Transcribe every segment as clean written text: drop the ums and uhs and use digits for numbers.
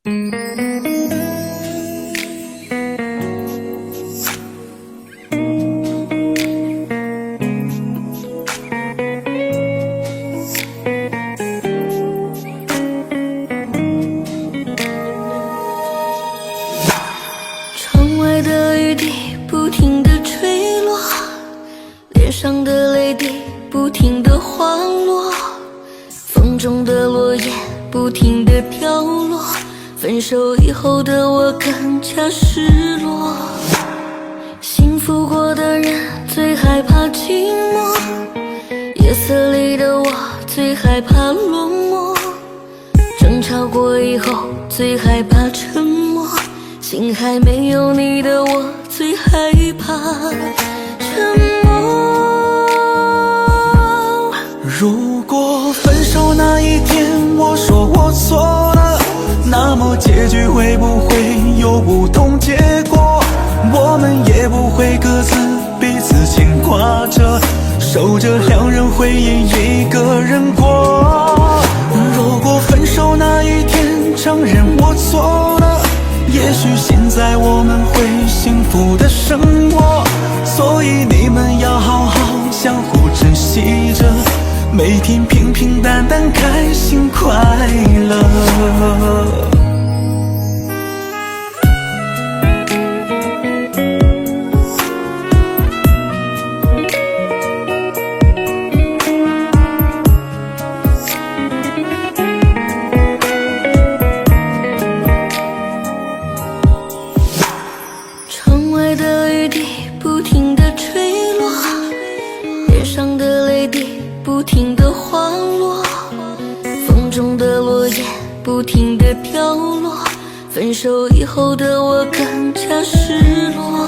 窗外的雨滴不停地坠落，脸上的泪滴不停地滑落，风中的落叶不停地掉落，分手以后的我更加失落。幸福过的人最害怕寂寞，夜色里的我最害怕落寞，争吵过以后最害怕沉默，心还没有你的我最害怕沉默。如果分手那一天我说我错了，那么结局会不会有不同结果？我们也不会各自彼此牵挂着，守着两人回忆一个人过。如果分手那一天承认我错了，也许现在我们会幸福的生活。所以你们要好好相互珍惜着，每天平平淡淡，开心快乐。窗外的雨滴不停地坠落，脸上的泪滴不停地滑落，风中的落叶不停地掉落，分手以后的我更加失落。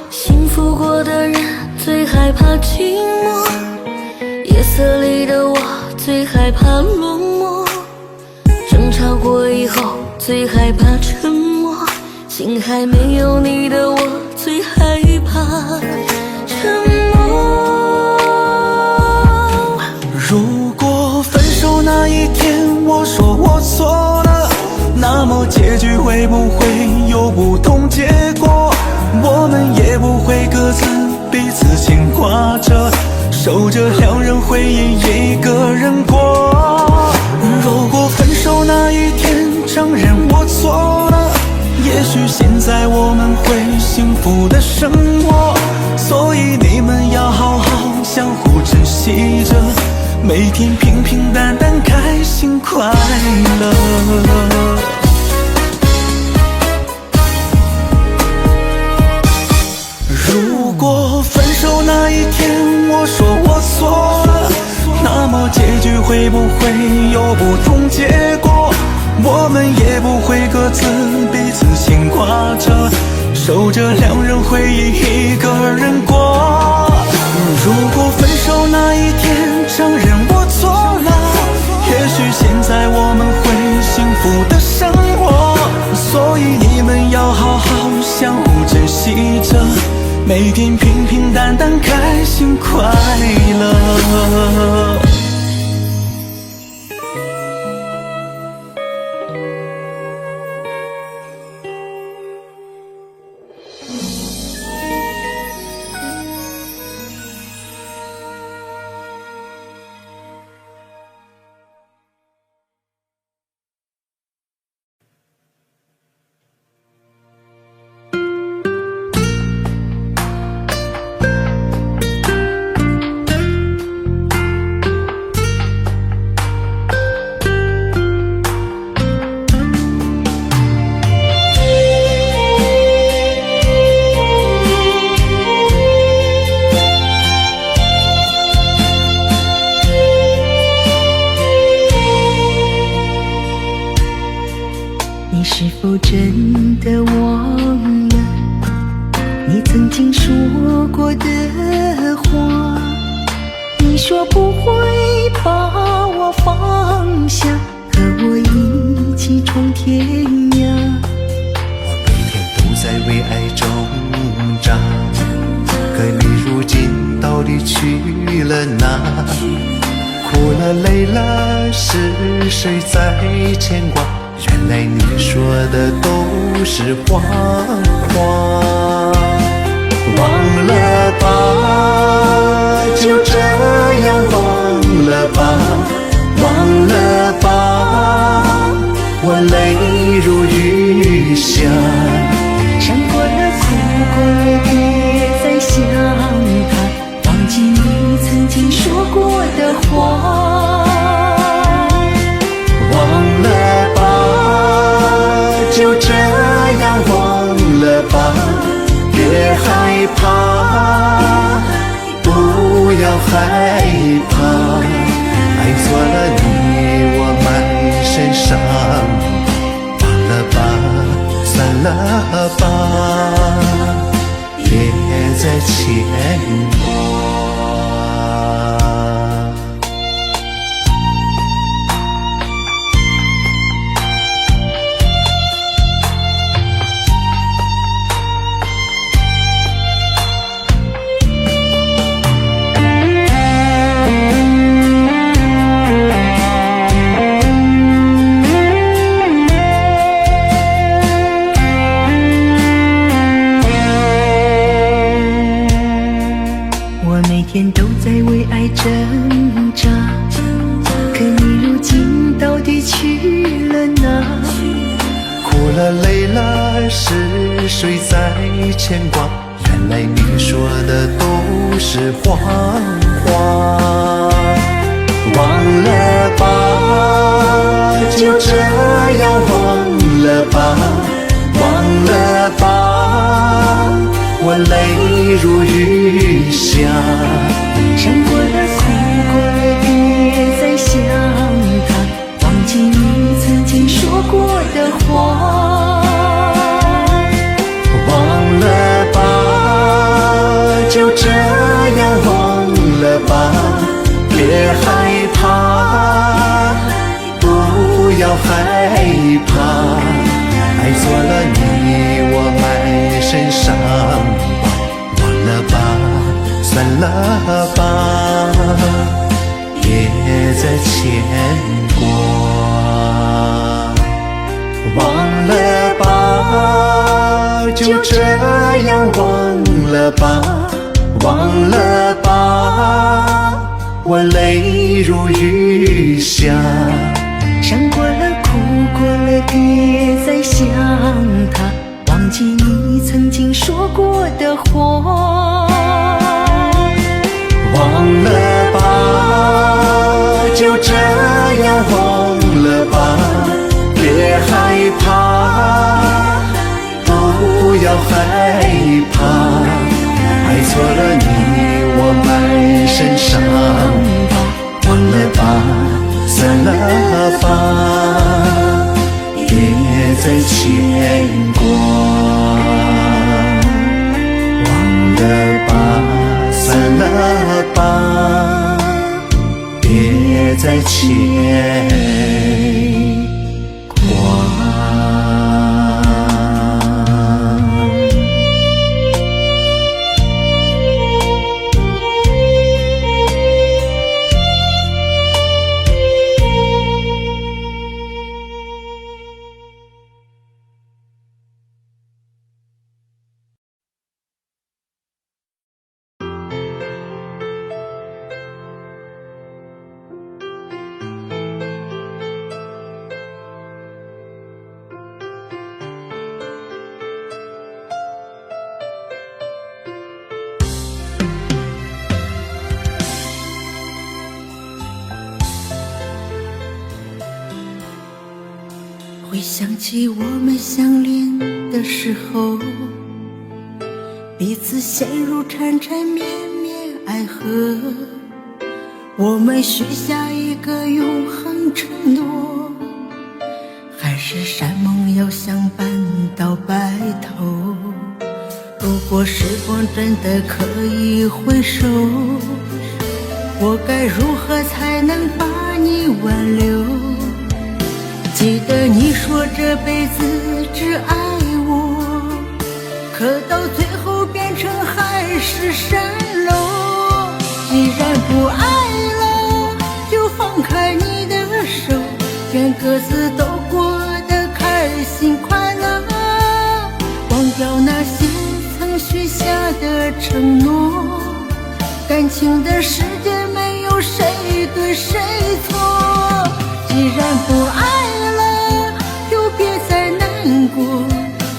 幸福过的人最害怕寂寞，夜色里的我最害怕落寞，争吵过以后最害怕沉默，心还没有你的我最害怕沉默。如果分手那一天我说我错了，那么结局会不会有不同结果？我们也不会各自彼此牵挂着，守着两人回忆一个人过。如果分手那一天承认我错了，也许现在我们会幸福的生活。所以你们要好好相互珍惜着，每天平平淡淡，开心快乐。如果分手那一天我说我错了，那么结局会不会有不同结果？我们也不会各自彼此牵挂着，守着两人回忆一个人过。如果分手那一天承认我错了，也许现在我们会幸福的生活。所以你们要好好相互珍惜着，每天平平淡淡，开心快乐。你是否真的忘了你曾经说过的话？你说不会把我放下，和我一起闯天涯。我每天都在为爱挣扎，可你如今到底去了哪？哭了累了，是谁在牵挂？原来你说的都是谎话。忘了吧，就这样忘了吧，忘了吧，我泪如雨下。伤过了，哭过了，别再想他，忘记你曾经说过的话。忘了吧，就这样忘了吧，别害怕，不要害怕，爱错了你我满身伤，忘了吧，算了吧，别再牵挂。每天都在为爱挣扎，可你如今到底去了哪？哭了累了，是谁在牵挂？原来你说的都是谎话。忘了吧，就这样忘了吧，忘了吧，我泪如雨下。伤过了，哭过了，别再想他，忘记你曾经说过的话。忘了吧，就这样忘了吧，别害怕，不要害怕，爱错了你我满身伤，忘了吧，算了吧，别再牵挂。忘了吧，就这样忘了吧，忘了吧，我泪如雨下。伤过了，哭过了，别再想他，忘记你曾经说过的话。忘了吧，就这样忘了吧，别害怕，不要害怕，爱错了你我满身伤，忘了吧，算了吧，别再牵挂。忘了吧，算了吧，别再牵挂。回想起我们相恋的时候，彼此陷入缠缠绵绵爱河，我们许下一个永恒承诺，海誓山盟要相伴到白头。如果时光真的可以回首，我该如何才能把你挽留？记得你说这辈子只爱我，可到最后变成海誓山盟。既然不爱了，就放开你的手，愿各自都过得心快乐，忘掉那些曾许下的承诺。感情的世界没有谁对谁错，既然不爱了，就别再难过，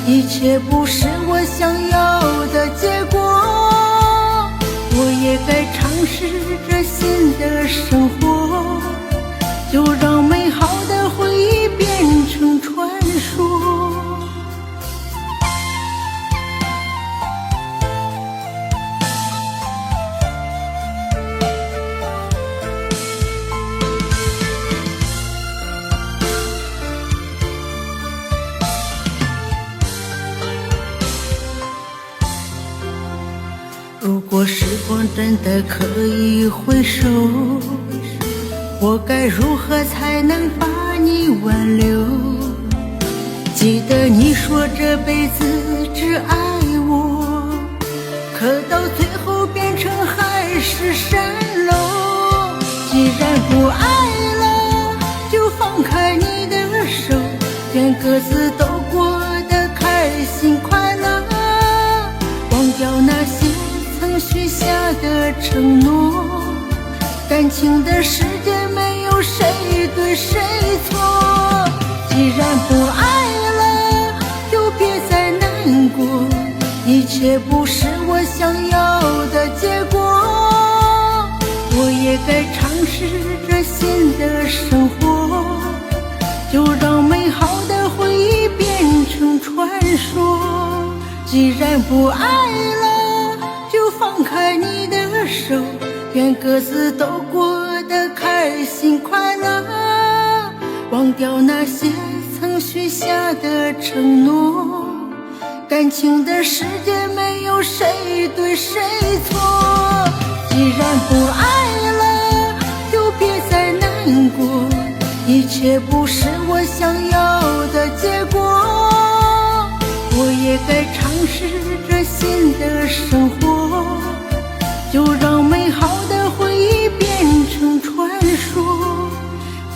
一切不是我想要的结果。我也该尝试着新的生活，就让美好的回忆变成传说。如果时光真的可以回首，我该如何才能把你挽留？记得你说这辈子只爱我，可到最后变成海市蜃楼。既然不爱了，就放开你的手，愿各自都过得开心快乐，忘掉那些曾许下的承诺。感情的世界没有谁对谁错，既然不爱了，就别再难过，一切不是我想要的结果。我也该尝试着新的生活，就让美好的回忆变成传说。既然不爱了，就放开你的手，愿各自都过得开心快乐，忘掉那些曾许下的承诺。感情的世界没有谁对谁错，既然不爱了，就别再难过，一切不是我想要的结果。我也该尝试着新的生活，就让美好的回忆变成传说，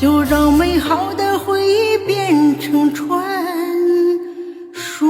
就让美好的回忆变成传说。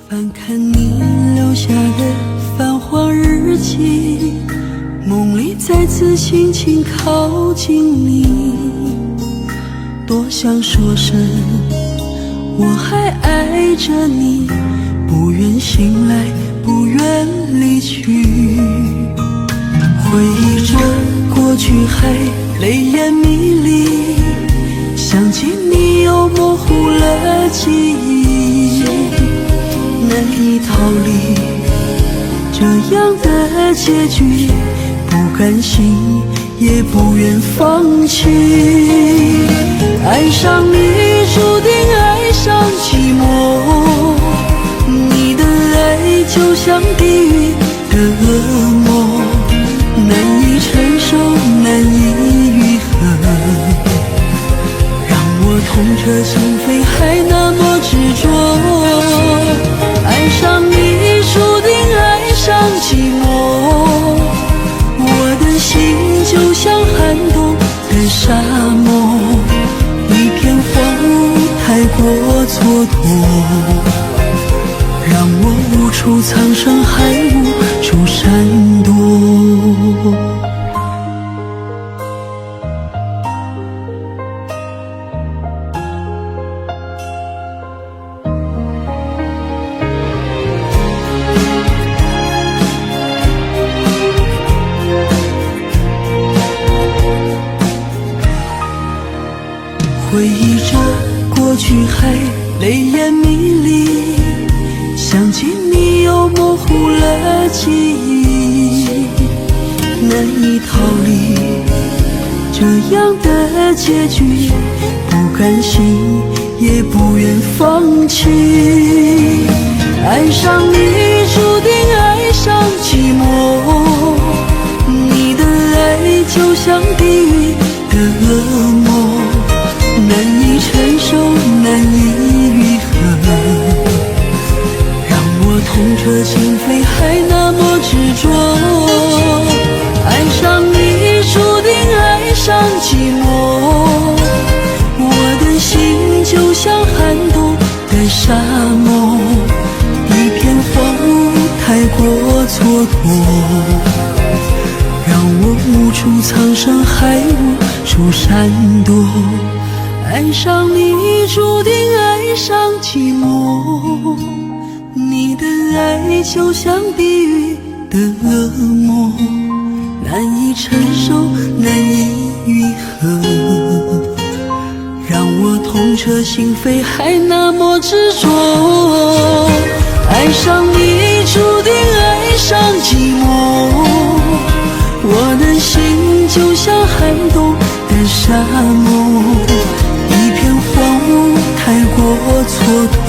翻看你留下的泛黄日记，梦里再次轻轻靠近你，多想说声我还爱着你，不愿醒来，不愿离去。回忆着过去还泪眼迷离，想起你又模糊了记忆，难以逃离这样的结局，不甘心也不愿放弃。爱上你注定爱上寂寞，你的爱就像地狱的恶魔，难以承受，难以愈合，让我痛彻心扉还那么执着。爱上你注定爱上寂寞，我的心就像寒冬的沙漠，一片荒芜太过蹉跎，让我无处藏身还无处闪躲。回忆着过去还泪眼迷离，想起你又模糊了记忆，难以逃离这样的结局，不甘心也不愿放弃。爱上你注定爱上寂寞，你的爱就像地狱的恶魔，难以承受，难以愈合，让我痛彻心扉，还那么执着。爱上你注定爱上寂寞，我的心就像寒冬的沙漠，一片荒芜太过蹉跎，让我无处藏身，还无处闪躲。爱上你注定爱上寂寞，你的爱就像地狱的恶魔，难以承受，难以愈合，让我痛彻心扉，还那么执着。爱上你注定爱上寂寞，我的心就像寒冬的沙漠，一片荒芜太过蹉跎，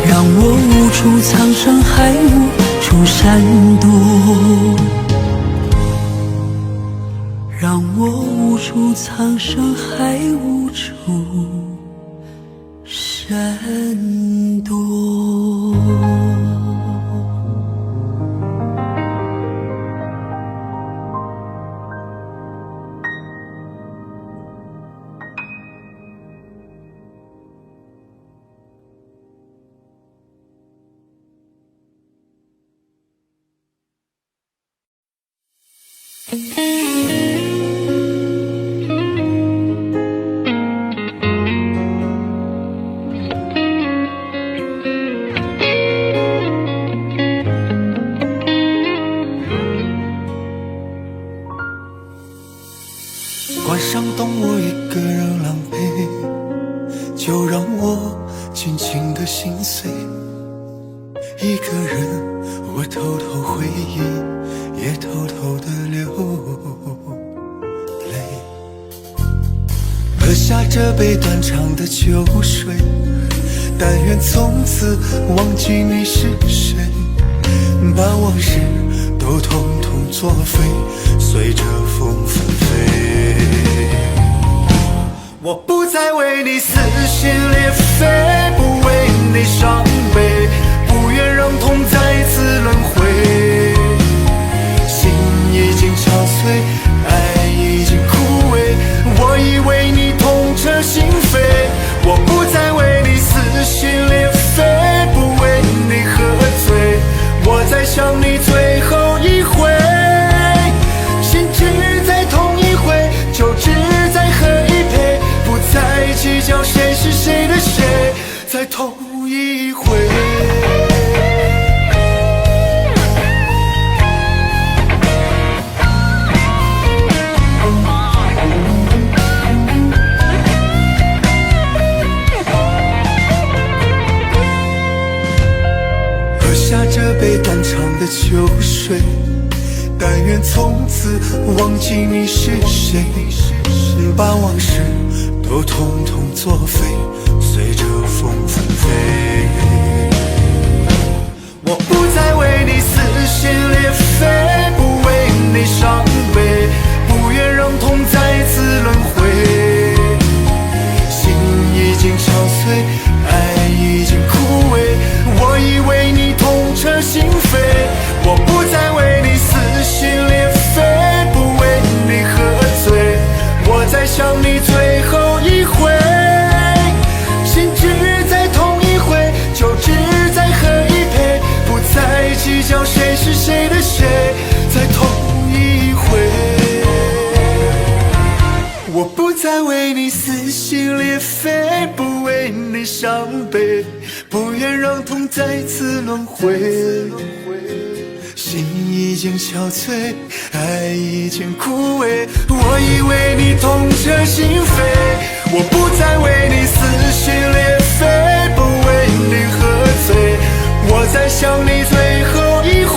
让我无处藏身，还无处闪躲，让我无处藏身，还无处闪躲。关上灯，我一个人狼狈，就让我尽情的心碎。一个人，我偷偷回忆，也偷偷的流泪。喝下这杯断肠的酒水，但愿从此忘记你是谁，把往事都统统作废，随着风纷飞。我不再为你撕心裂肺，不为你伤悲，不愿让痛再次轮回。心已经憔悴，爱已经枯萎，我已为你痛彻心扉。我不再为你撕心裂肺，不为你喝醉，我在想你最后一回。心只再痛一回，就只再喝一杯，不再计较谁是谁的谁，再痛一回。喝下这杯断肠的酒水，但愿从此忘记你是谁，把往事都统统作废，随着风纷飞。我不再为你撕心裂肺，不为你伤悲，不愿让痛再次轮回。心已经憔悴，爱已经枯萎，我已为你痛彻心扉。我不再为你撕心裂肺，不为你喝醉，我在想你最后一回。心只再痛一回，就只再喝一杯，不再计较谁是谁的谁，再痛一回。我不再为你撕心裂肺，不为你伤悲，不愿让痛再次轮回。心已经憔悴，爱已经枯萎，我已为你痛彻心扉。我不再为你撕心裂肺，不为你喝想你最后一回，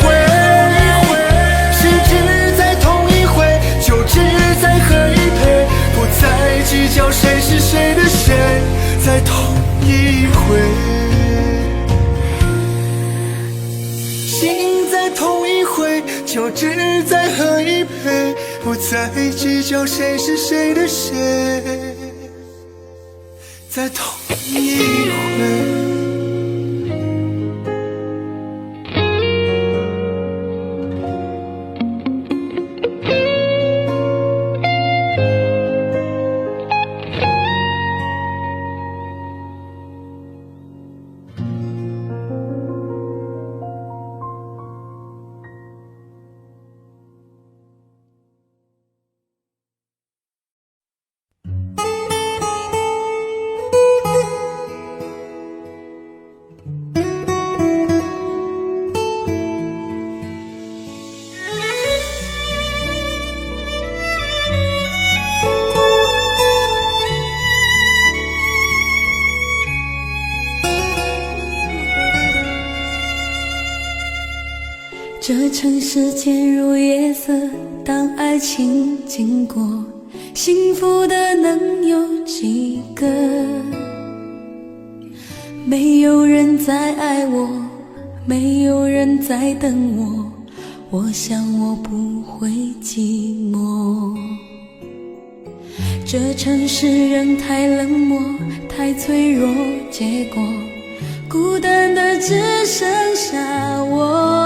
是只在同一回，就只在喝一杯，不再计较谁是谁的谁，在同一回，心在同一回，就只在喝一杯，不再计较谁是谁的谁，在同一回。这城市渐入夜色，当爱情经过，幸福的能有几个？没有人在爱我，没有人在等我，我想我不会寂寞。这城市人太冷漠，太脆弱，结果孤单的只剩下我。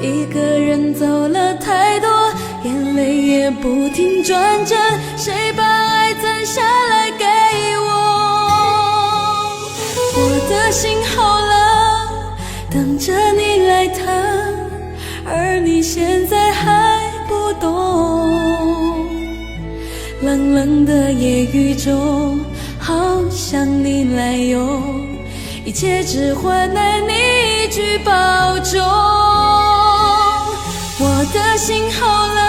一个人走了太多，眼泪也不停转着，谁把爱攒下来给我？我的心好冷，等着你来疼，而你现在还不懂。冷冷的夜雨中，好想你来拥，一切只换来你一句保重。我的心好冷，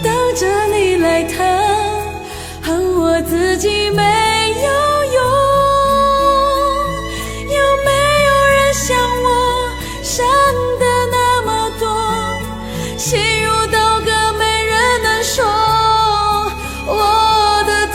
等着你来疼，恨我自己没有用。有没有人像我伤得那么多，心如刀割，没人能说我的痛。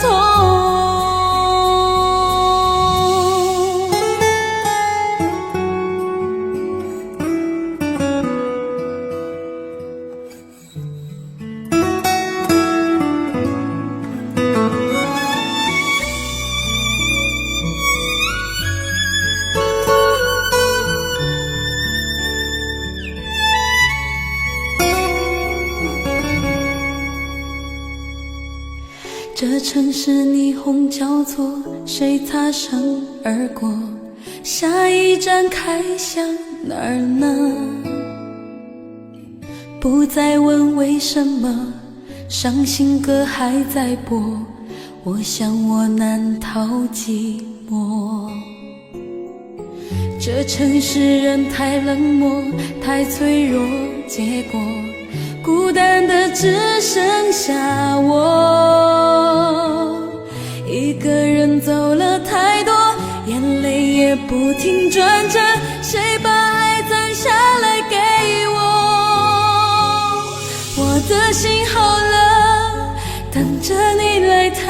这城市霓虹交错，谁擦身而过？下一站开向哪儿呢？不再问为什么，伤心歌还在播，我想我难逃寂寞。这城市人太冷漠，太脆弱，结果孤单的只剩下我。一个人走了太多，眼泪也不停转着，谁把爱攒下来给我？我的心好冷，等着你来疼，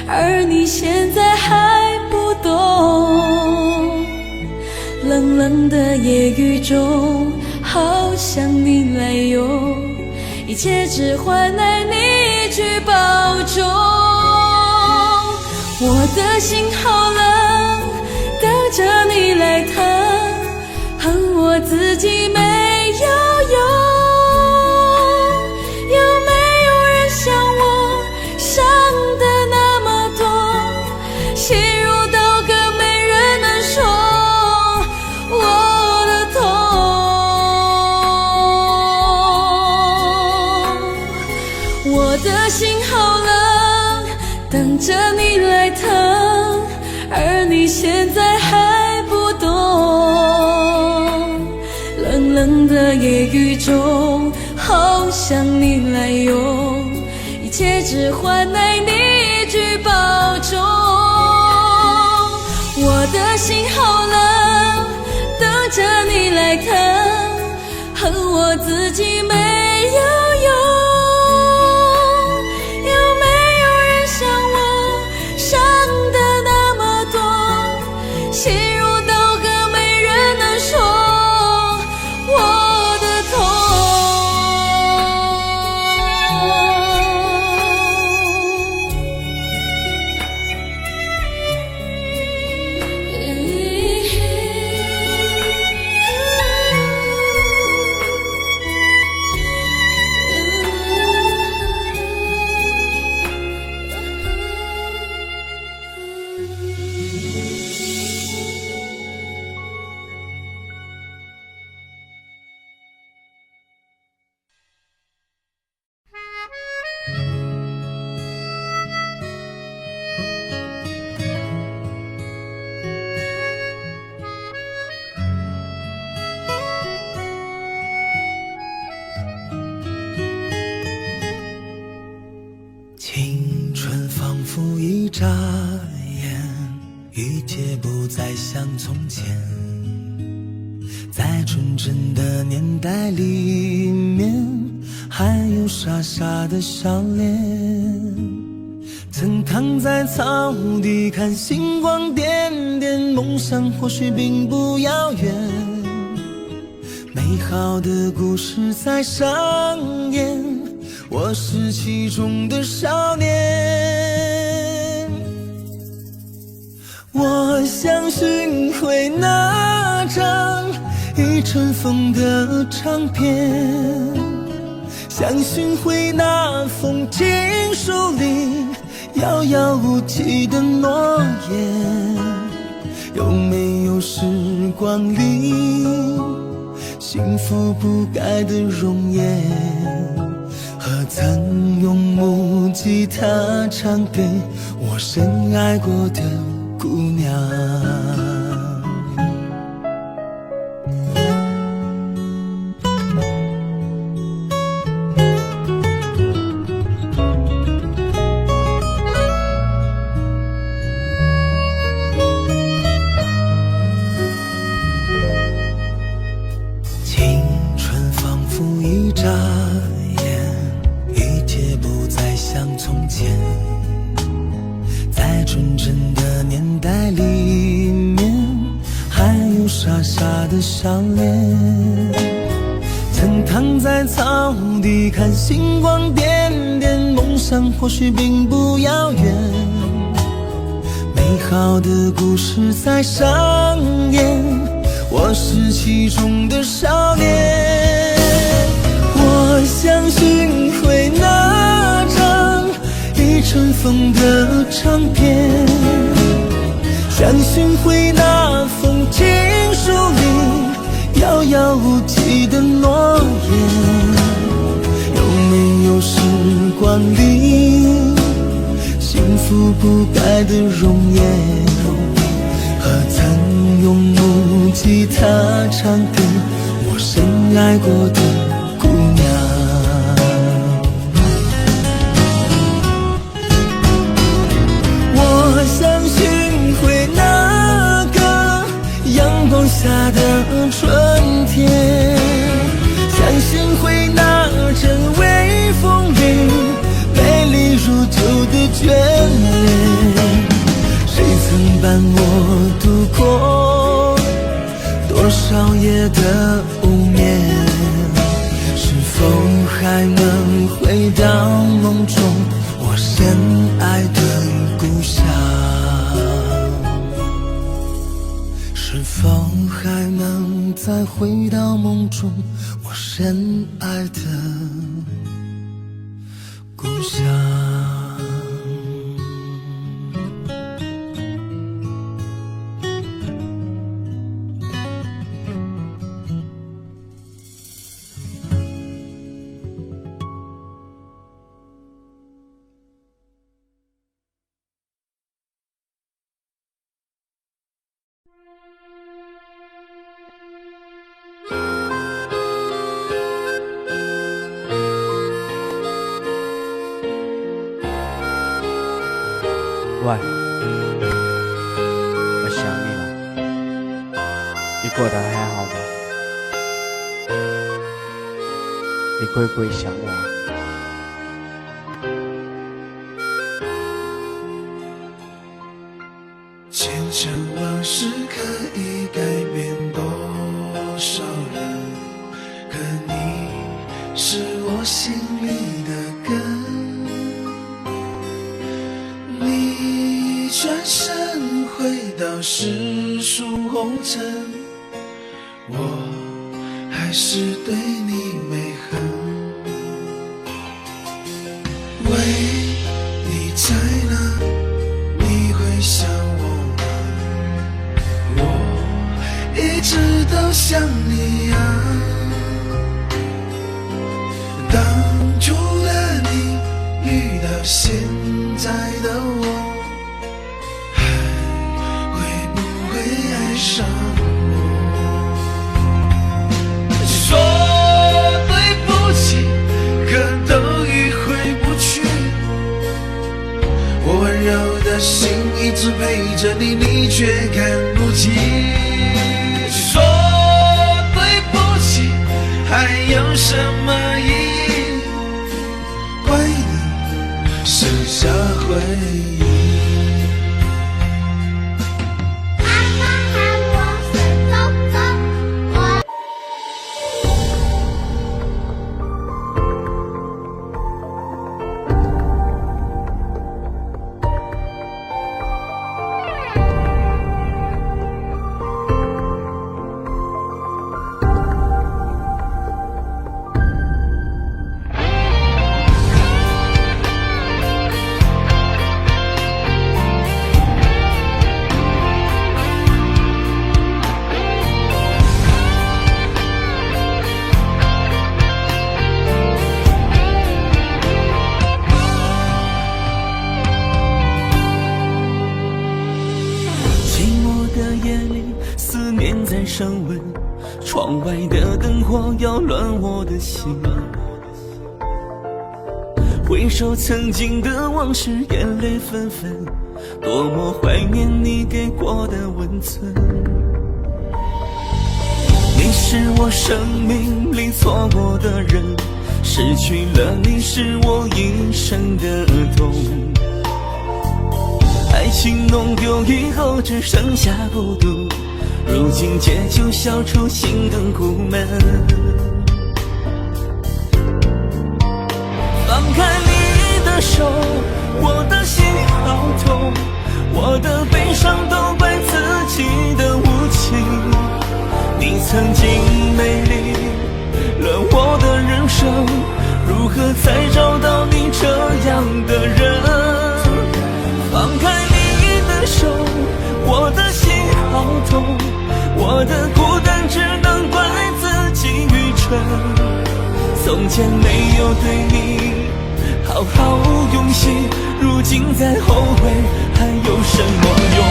而你现在还不懂。冷冷的夜雨中，好想你来拥，一切只换来你一句保重。我的心好冷，等着你来疼，恨我自己没有用。有没有人像我伤得那么多，心如刀割，没人能说我的痛。我的心好冷，等着你来疼，而你现在还不懂。冷冷的夜雨中，好想你来拥，一切只换来你一句保重。我的心好冷，等着你来疼，恨我自己没有用。有没有人像我伤得那么多，心如刀割，没人能说我的青春仿佛一眨眼，一切不再像从前。在纯真的年代里面，还有傻傻的笑脸。曾躺在草地看星光点点，梦想或许并不遥远。美好的故事在上演，我是其中的少年。我想寻回那张已尘封的唱片，想寻回那封情书里遥遥无期的诺言。有没有时光里幸福不改的容颜，何曾用木吉他唱给我深爱过的姑娘。青春仿佛一眨眼，一切不再像从前。在纯真的年代里面，还有傻傻的笑脸。曾躺在草地看星光点点，梦想或许并不遥远。美好的故事在上演，我是其中的少年。我想寻回那张已尘封的唱片，想寻回那封情书里遥遥无期的诺言。有没有时光里幸福不改的容颜，何曾用木吉他唱给我深爱过的姑娘。我想寻回那个阳光下的春天，想寻回那阵微风里美丽如旧的眷恋。谁曾伴我度过多少夜的无眠？是否还能回到梦中我深爱的故乡？是否还能再回到梦中我深爱的故乡？喂，我想你了，一个过得还好吗？你会不会想我？前尘往事可以改变多少人？可你是我心里的根。你转身回到世俗红尘，我还是对你没恨。喂，你在哪？你会想我吗？我一直都想你啊。当初的你遇到现在的我，还会不会爱上我？说对不起，可都已回不去。我温柔的心一直陪着你，你却看不起。说对不起，还有什么意义？怪你剩下回忆。在升温，窗外的灯火扰乱我的心。回首曾经的往事，眼泪纷纷，多么怀念你给过的温存。你是我生命里错过的人，失去了你是我一生的痛。爱情弄丢以后，只剩下孤独。如今借酒消愁，心更苦闷。放开你的手，我的心好痛，我的悲伤都怪自己的无情。你曾经美丽了我的人生，如何才找到你这样的人？放开你的手，我的心好痛，我的孤单只能怪自己愚蠢。从前没有对你好好用心，如今再后悔还有什么用？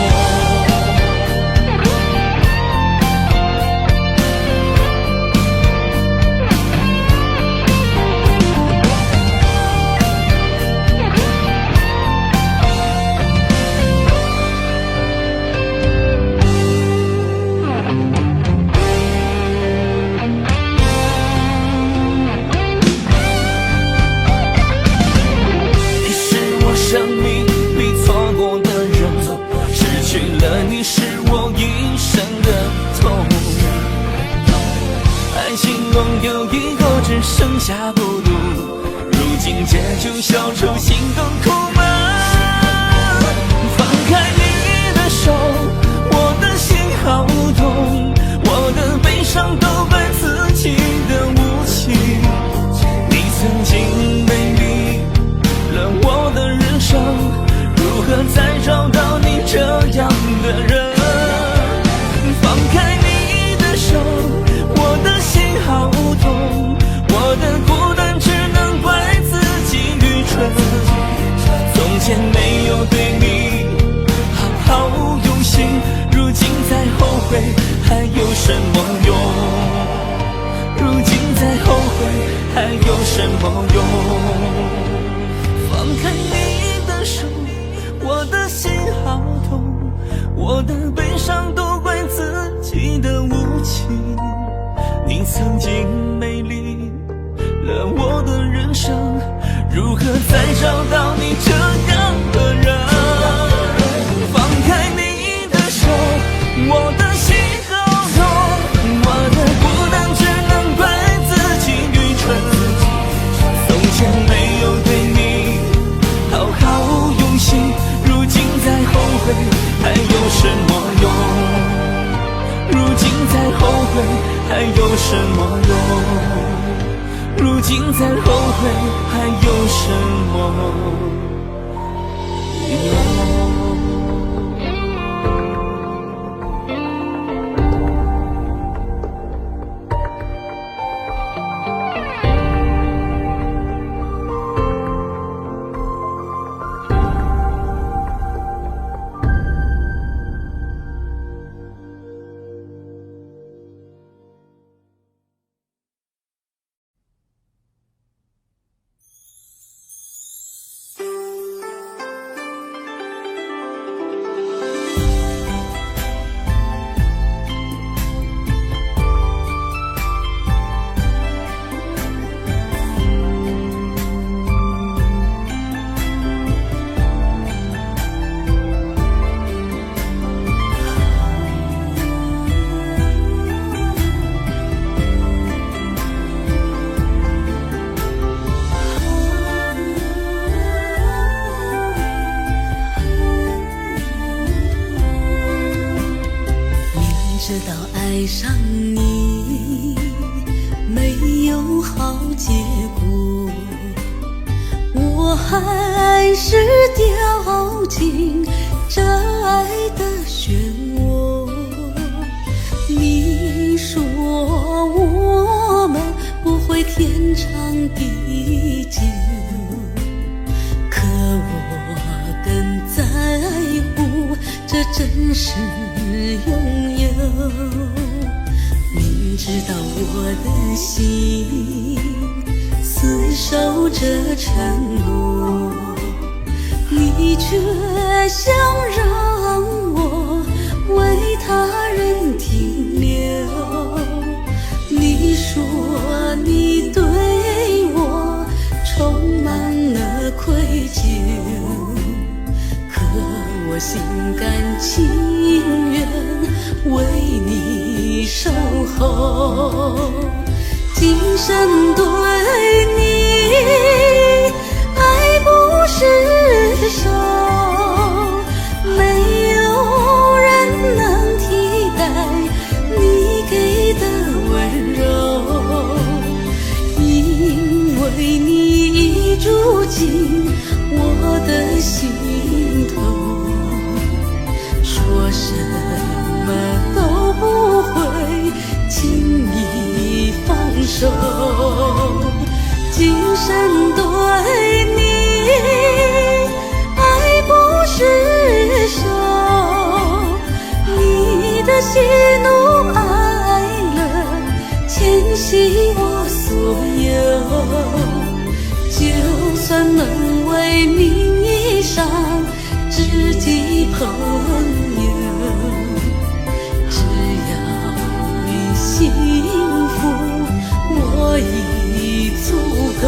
你是我一生的痛，爱情弄丢以后只剩下孤独，如今借酒消愁，心更苦闷。放开你的手，我的心好痛，我的悲伤都怪自己的无情。你曾经美丽了我的人生，如何再找到你这样的人？放开你的手，我的心好痛，我的孤单只能怪自己愚蠢。从前没有对你好好用心，如今再后悔还有什么用？如今再后悔还有什么用？放开你的手，我的心好痛，我的悲伤都怪自己的无情。曾经美丽了我的人生，如何再找到你这样的人？放开你的手，我的心好痛，我的孤单只能怪自己愚蠢。从前没有对你好好用心，如今再后悔还有什么用？如今再后悔还有什么用？如今再后悔还有什么用？知道爱上你没有好结果，我还是掉进这爱的漩涡。你说我们不会天长地久，可我更在乎这真实拥有。明知道我的心厮守着承诺，你却想让我为他人停留。你说你对我充满了愧疚，可我心甘情愿为你守候，今生对你爱不释手，没有人能替代你给的温柔，因为你已住进我的心头，说什么都不会轻易放手，今生对你爱不释手，你的喜怒哀乐牵系我所有，就算能为名义上知己朋友，只要你幸福，我已足够。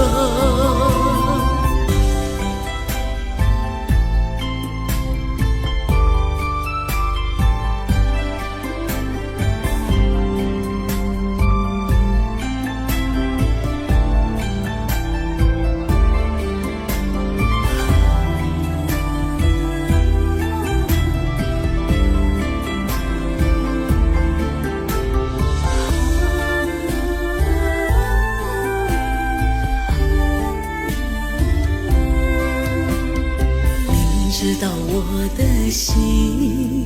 知道我的心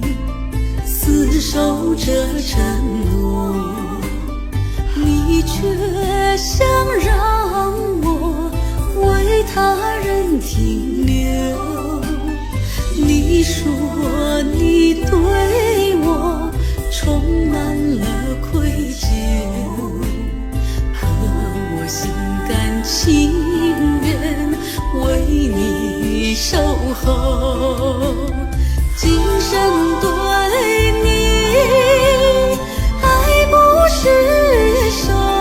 厮守着承诺，你却想让我为他人停留。你说你对我充满了愧疚，可我心甘情愿为你守候，今生对你爱不释手。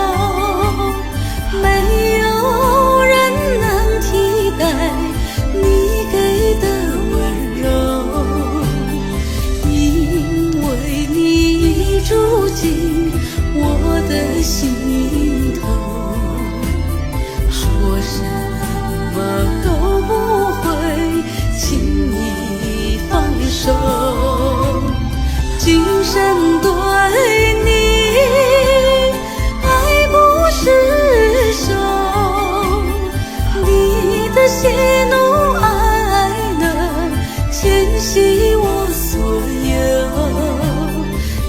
进我的心头，说什么都不会轻易放手。今生对你爱不释手，你的喜怒哀乐牵系我所有，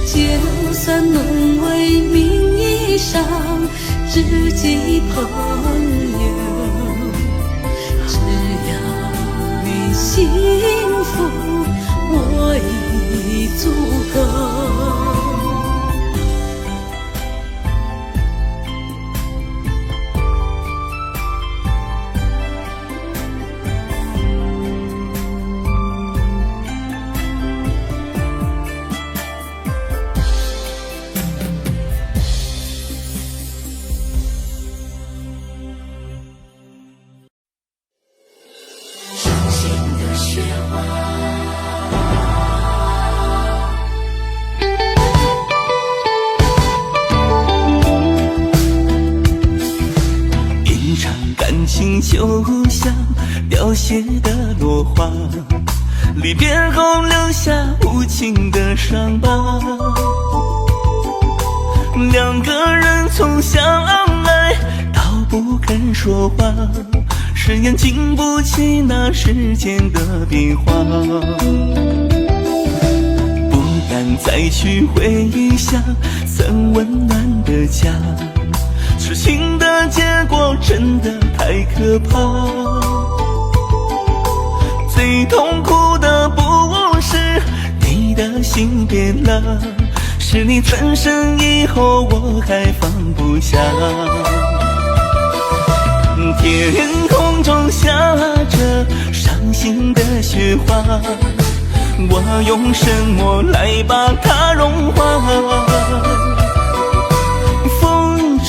就算沦为名义上知己朋友，只要你幸福，我已足够。就像凋谢的落花，离别后留下无情的伤疤。两个人从相爱到不肯说话，誓言经不起那时间的变化。不敢再去回想曾温暖的家，痴情的结果真的太可怕。最痛苦的不是你的心变了，是你转身以后我还放不下。天空中下着伤心的雪花，我用什么来把它融化？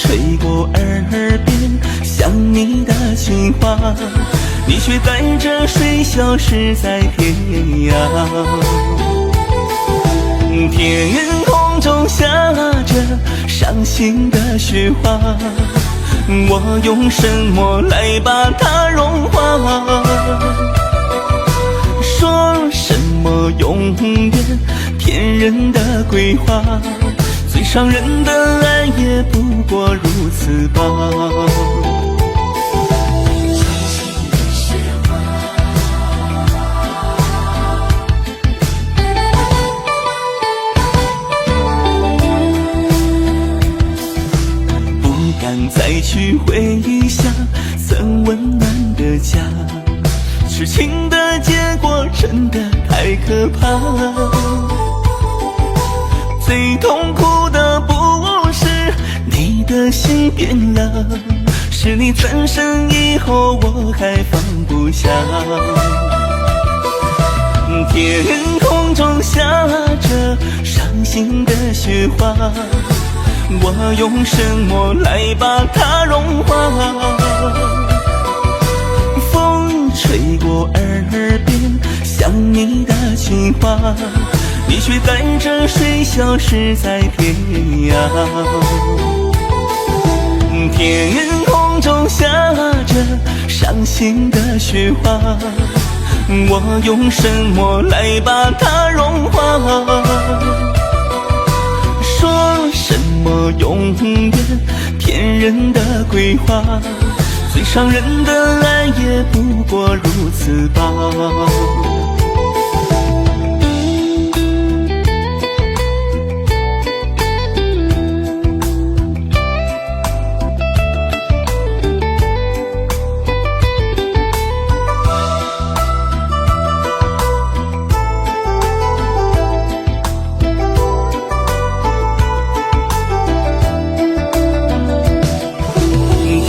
吹过耳边想你的情话，你却带着水消失在天涯。天空中下着伤心的雪花，我用什么来把它融化？说什么永远骗人的鬼话，最伤人的爱也不过如此吧。不敢再去回想曾温暖的家，痴情的结果真的太可怕。最痛苦的不是你的心变了，是你转身以后我还放不下。天空中下着伤心的雪花，我用什么来把它融化？风吹过耳边想你的情话，你却带着水消失在天涯。天空中下着伤心的雪花，我用什么来把它融化？说什么永远骗人的鬼话，最伤人的爱也不过如此吧。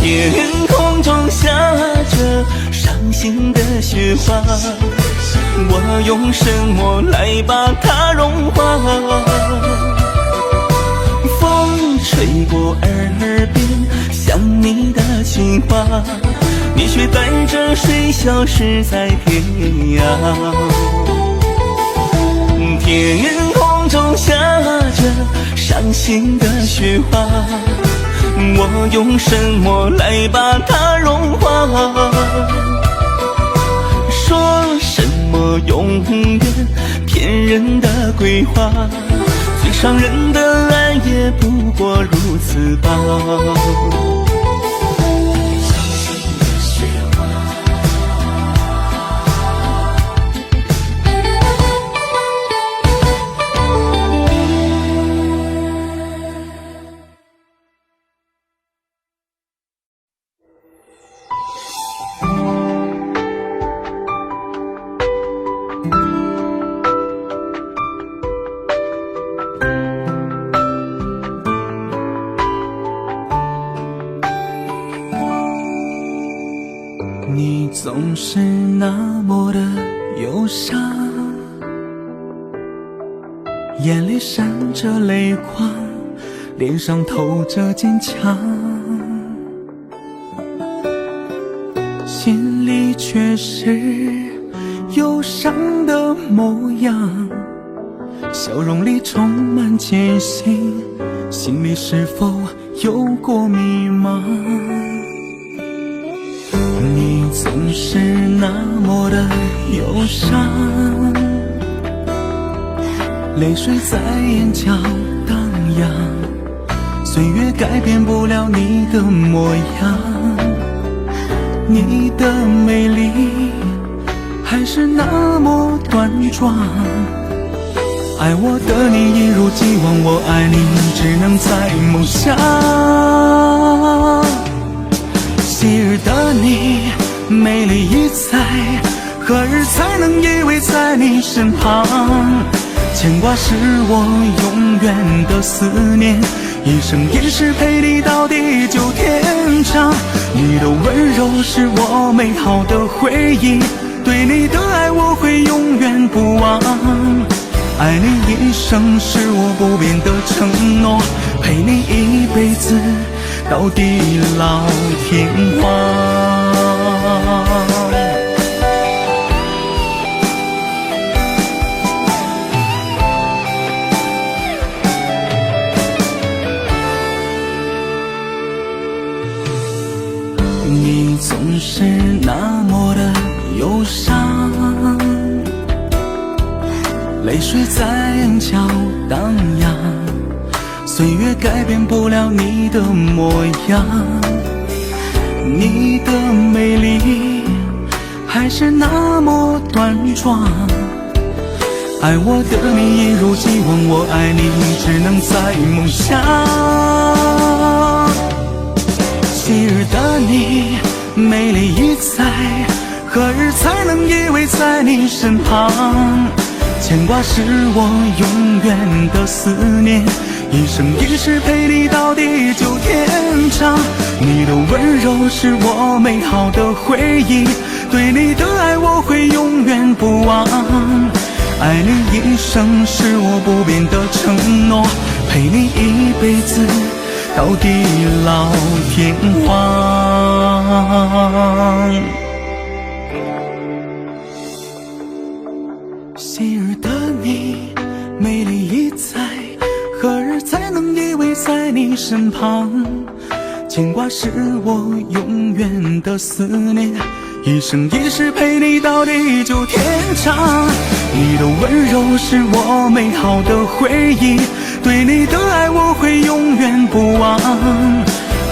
天空中下着伤心的雪花，我用什么来把它融化？风吹过耳边想你的情话，你却带着水消失在天涯。天空中下着伤伤心的雪花，我用什么来把它融化？说什么永远，骗人的鬼话，最伤人的爱也不过如此吧。你总是那么的忧伤，眼里闪着泪光，脸上透着坚强，心里却是忧伤的模样，笑容里充满艰辛，心里是否有过迷茫？你总是那么的忧伤，泪水在眼角荡漾，岁月改变不了你的模样，你的美丽还是那么端庄。爱我的你一如既往，我爱你只能在梦乡。昔日的你美丽已在，何日才能依偎在你身旁？牵挂是我永远的思念，一生一世陪你到地久天长。你的温柔是我美好的回忆，对你的爱我会永远不忘。爱你一生是我不变的承诺，陪你一辈子到地老天荒。你总是那么的忧伤，泪水在眼角荡漾，岁月改变不了你的模样，你的美丽还是那么端庄。爱我的你一如既往，我爱你只能在梦乡。昔日的你美丽已在，何日才能依偎在你身旁？牵挂是我永远的思念，一生一世陪你到地久天长。你的温柔是我美好的回忆，对你的爱我会永远不忘。爱你一生是我不变的承诺，陪你一辈子到地老天荒。昔日的你美丽已在，何日才能依偎在你身旁？牵挂是我永远的思念，一生一世陪你到地久天长。你的温柔是我美好的回忆，对你的爱我会永远不忘。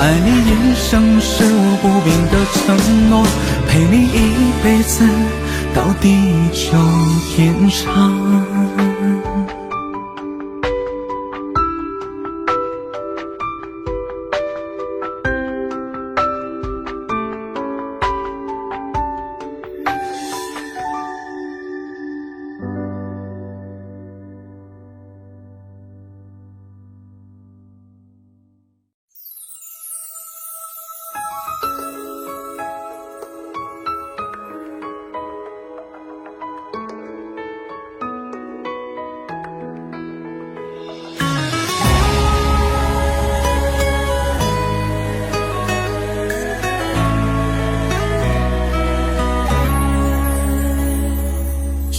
爱你一生是我不变的承诺，陪你一辈子到地久天长。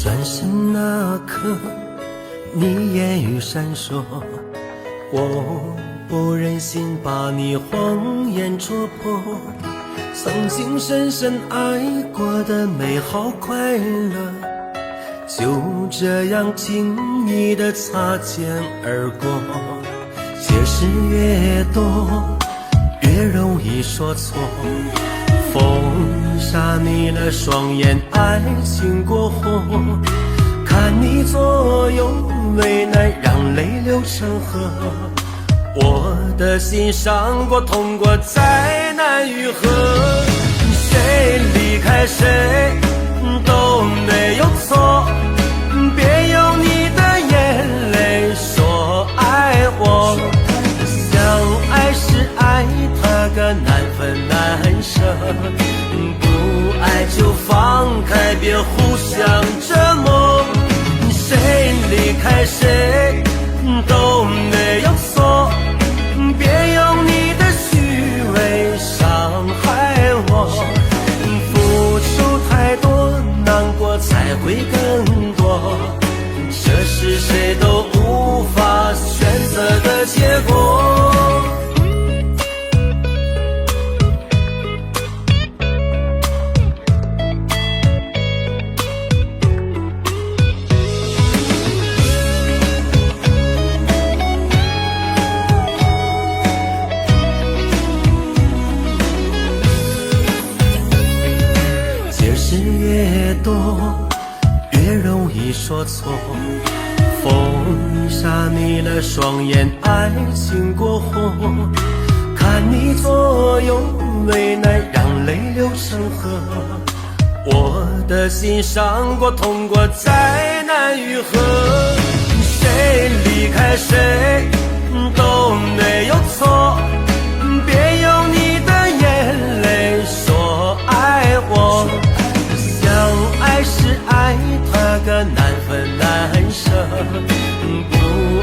转身那刻，你言语闪烁，我不忍心把你谎言戳破，曾经深深爱过的美好快乐，就这样轻易地擦肩而过。解释越多，越容易说错。风沙你的双眼，爱情过火，看你左右为难，让泪流成河。我的心伤过痛过，再难愈合。谁离开谁都没有错，别用你的眼泪说爱我。相爱是爱，它个难分难舍，不爱就放开，别互相折磨。谁离开谁都没有错，别用你的虚伪伤害我。付出太多，难过才会更多，这是谁都无法选择的结果。越容易说错，风沙你的双眼，爱情过火，看你左右为难，让泪流成河。我的心伤过痛过，再难愈合。谁离开谁都没有错，别用你的眼泪说爱我。爱是爱，它个难分难舍，不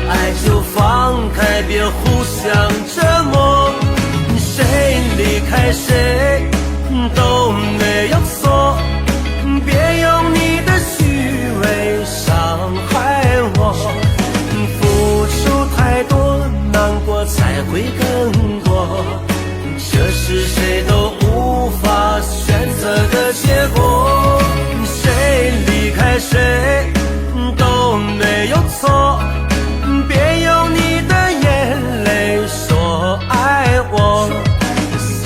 爱就放开，别互相折磨。谁离开谁都没有错，别用你的虚伪伤害我。付出太多，难过才会更多，这是谁都无法选择的结果。谁离开谁都没有错，别用你的眼泪说爱我。相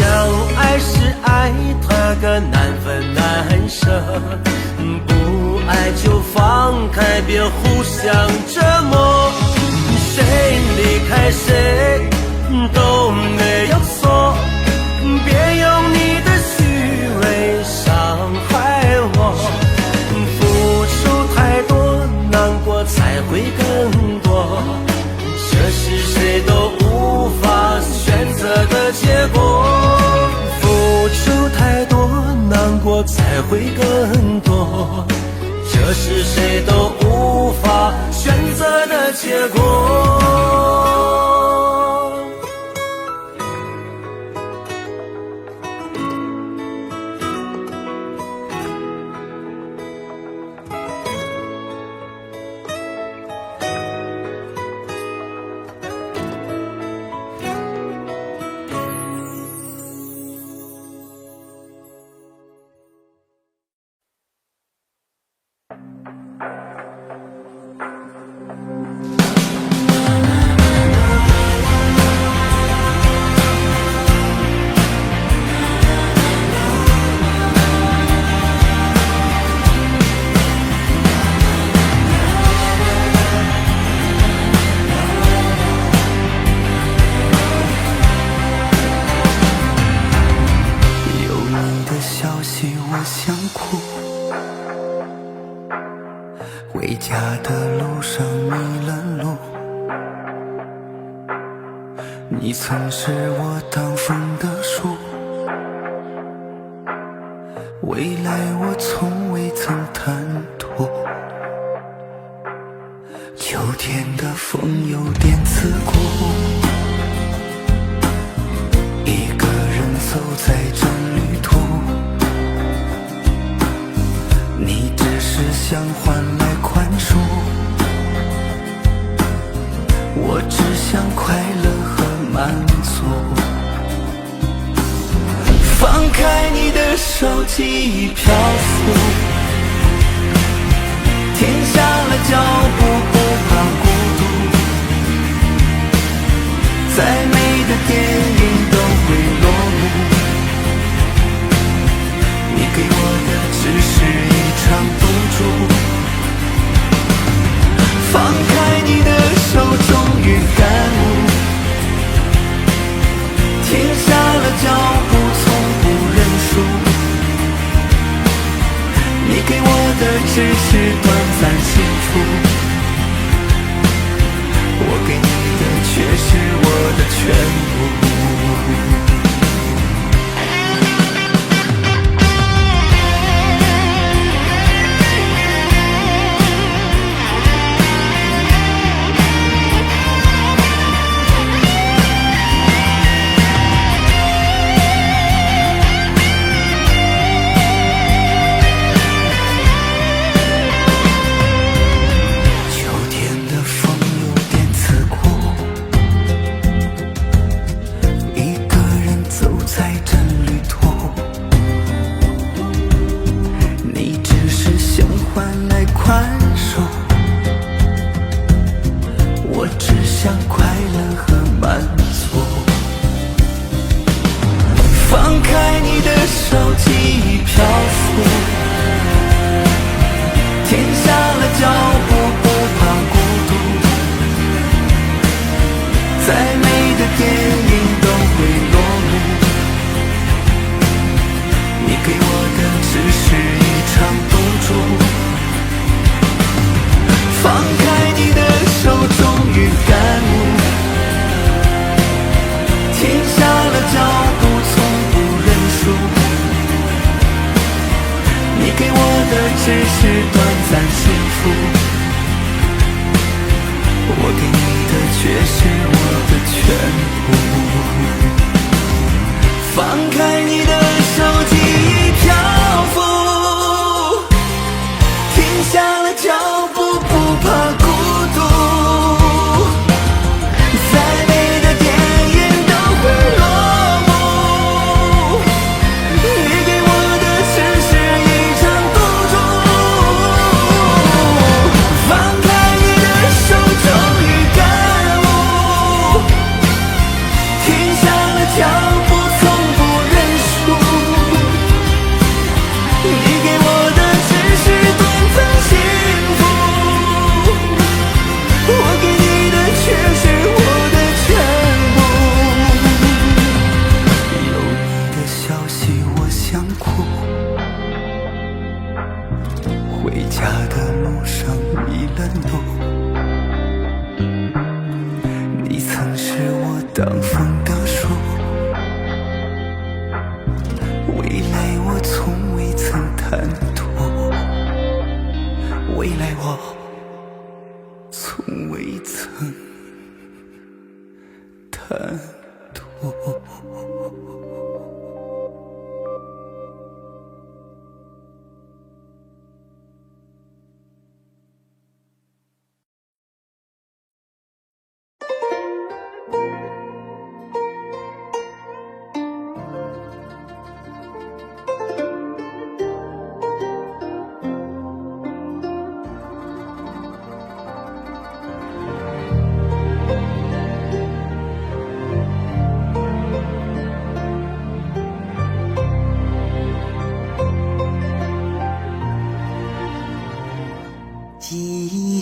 爱是爱，它个难分难舍，不爱就放开，别互相折磨。谁离开谁都没有错，别用你的虚伪伤害我。付出太多，难过才会更多，这是谁都无法选择的结果。付出太多，难过才会更多，这是谁都无法选择的结果。回家的路上迷了路，你曾是我挡风的树，未来我从未曾贪图。秋天的风有点刺骨，一个人走在这旅途，你只是想换来宽恕，我只想想快乐和满足。放开你的手，记忆漂浮，停下了脚步，不怕孤独。再美的电影都会落幕，你给我的只是一场赌注。放开你的手，终于感悟，停下了脚步，从不认输。你给我的只是短暂幸福，我给你的却是我的全部。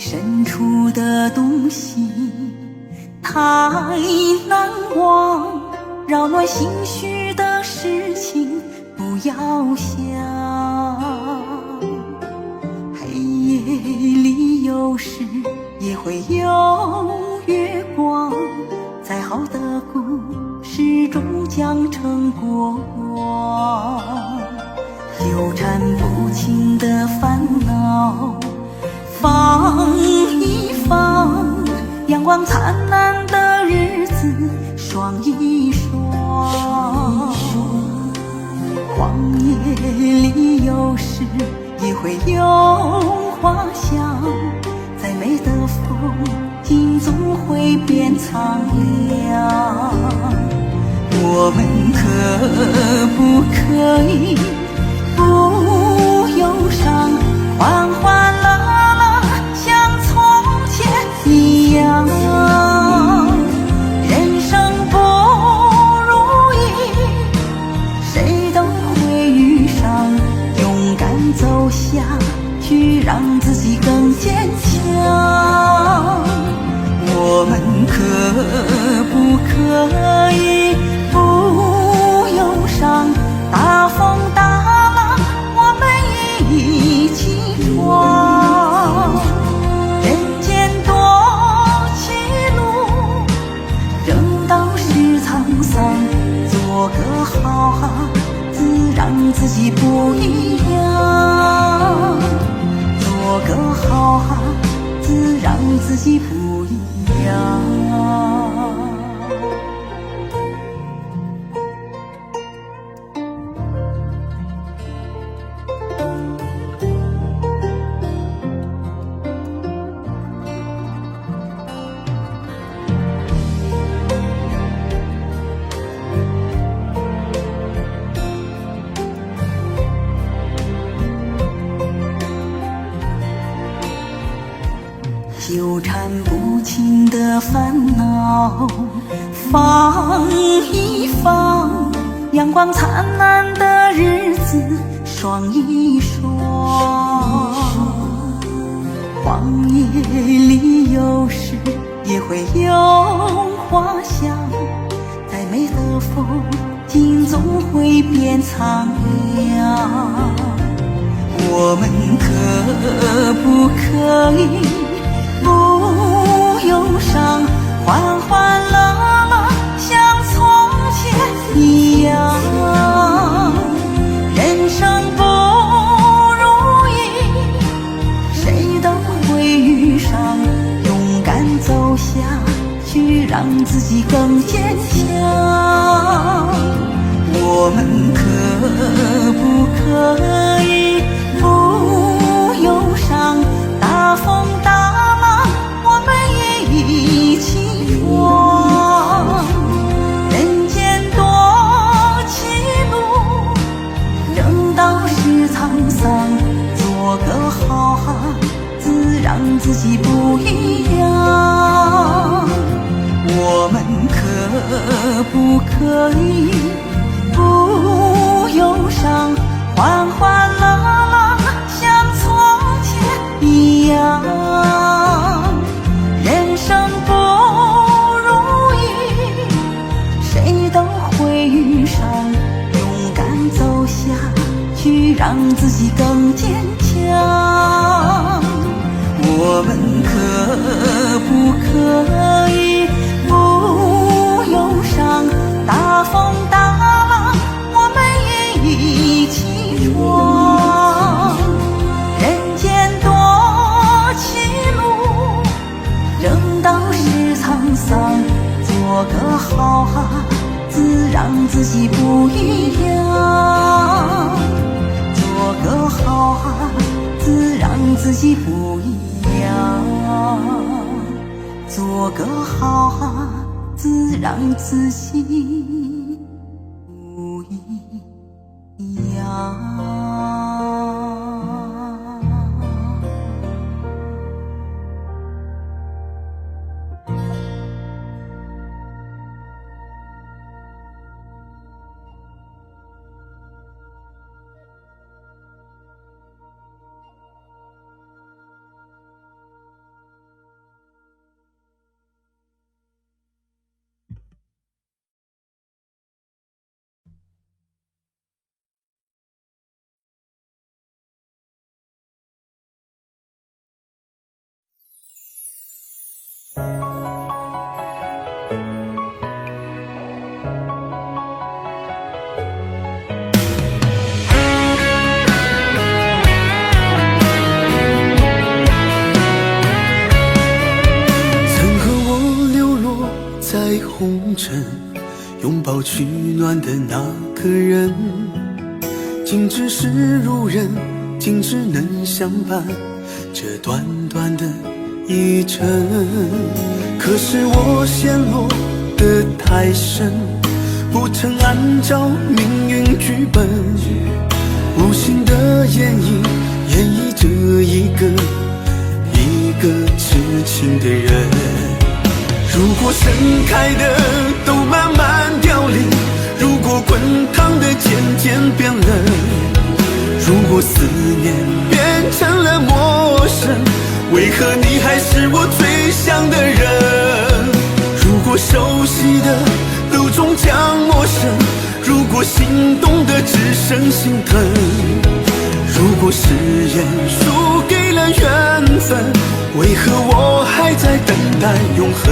深处的东西太难忘，扰乱心绪的事情不要想。黑夜里有时也会有月光，再好的故事终将成过往。纠缠不清的烦恼放一放，阳光灿烂的日子爽一爽。荒野里有时也会有花香，再美的风景总会变苍凉。我们可不可以不忧伤，欢欢乐乐像从前一样？人生不如意，谁都会遇上，勇敢走下去，让自己更坚强。我们可不可以不忧伤，大风大浪我们一起闯。人间多歧路，正道是沧桑，做个好孩子，让自己不一样。做个好孩子，让自己不一样。纠缠不清的烦恼放一放，阳光灿烂的日子爽一爽。荒野里有时也会有花香，再美的风景总会变苍凉。我们可不可以不忧伤，欢欢乐乐像从前一样？人生不如意，谁都会遇上，勇敢走下去，让自己更坚强。我们可不可以不忧伤，大风大浪我们一起闯。人间多歧路，正道是沧桑，做个好孩子，让自己不一样。我们可不可以不忧伤，欢欢乐乐像从前一样？人生不如意，谁都会遇上，勇敢走下去，让自己更坚强。我们可不可以不忧伤，大风大浪我们也一起闯。人间多歧路，正道是沧桑，做个好孩子，让自己不一样。做个好孩子，让自己不一样。做个好孩子，让自己不一样。红尘，拥抱取暖的那个人，竟只是路人，竟只能相伴这短短的一程。可可是我陷落得太深，不曾按照命运剧本，无心的演绎着一个痴情的人。如果盛开的都慢慢凋零，如果滚烫的渐渐变冷，如果思念变成了陌生，为何你还是我最想的人？如果熟悉的都终将陌生，如果心动的只剩心疼，如果誓言输给了缘分，为何我还在等待永恒？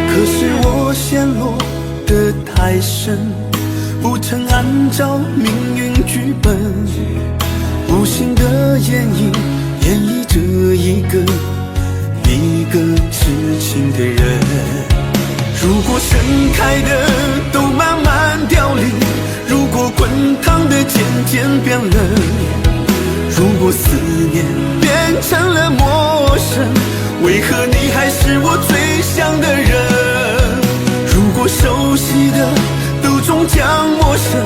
可是我陷落得太深，不曾按照命运剧本，无心的演绎着一个痴情的人。如果盛开的都慢慢凋零，如果滚烫的渐渐变冷，如果思念变成了陌生，为何你还是我最想的人？如果熟悉的都终将陌生，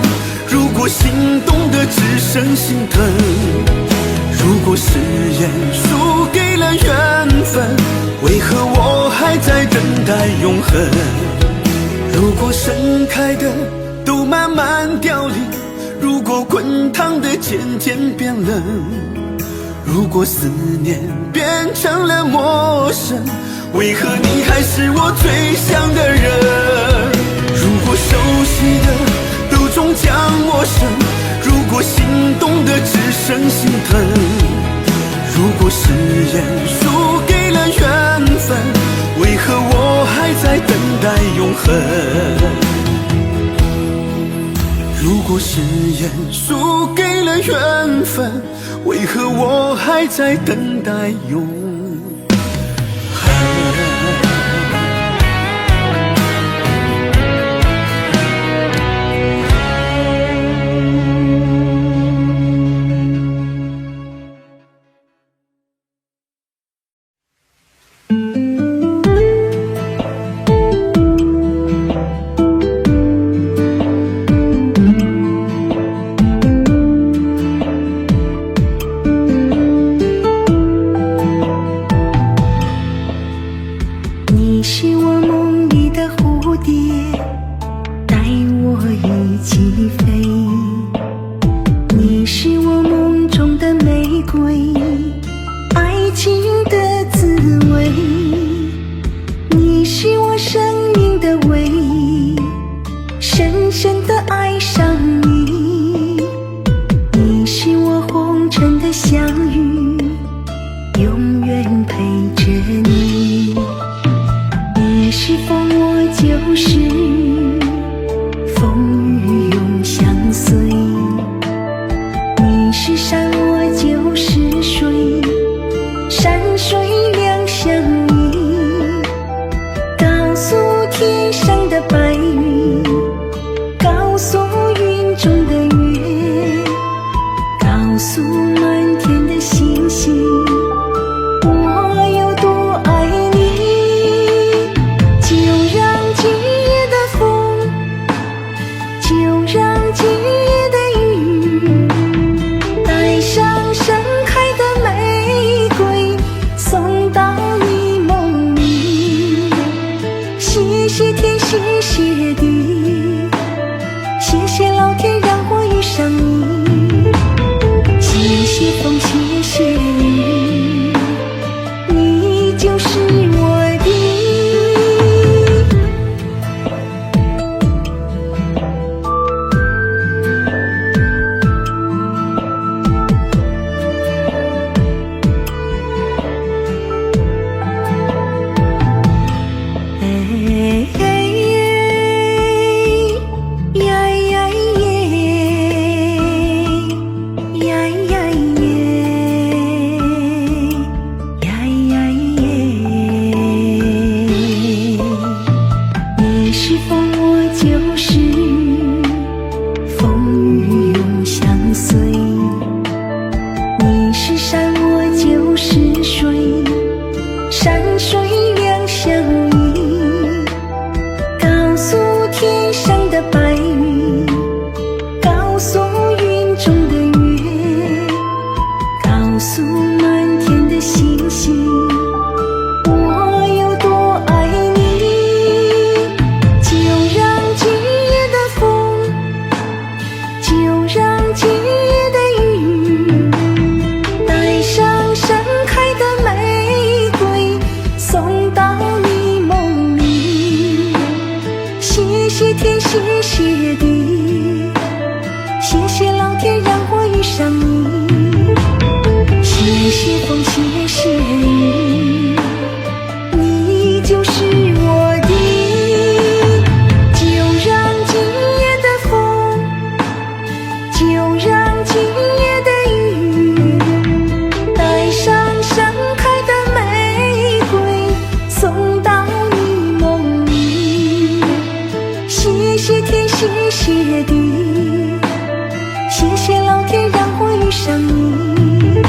如果心动的只剩心疼，如果誓言输给了缘分，为何我还在等待永恒？如果盛开的都慢慢凋零，如果滚烫的渐渐变冷，如果思念变成了陌生，为何你还是我最想的人？如果熟悉的都终将陌生，如果心动的只剩心疼，如果誓言输给了缘分，为何我还在等待永恒？如果誓言输给了缘分，为何我还在等待永恒？谢地，谢谢老天让我遇上你，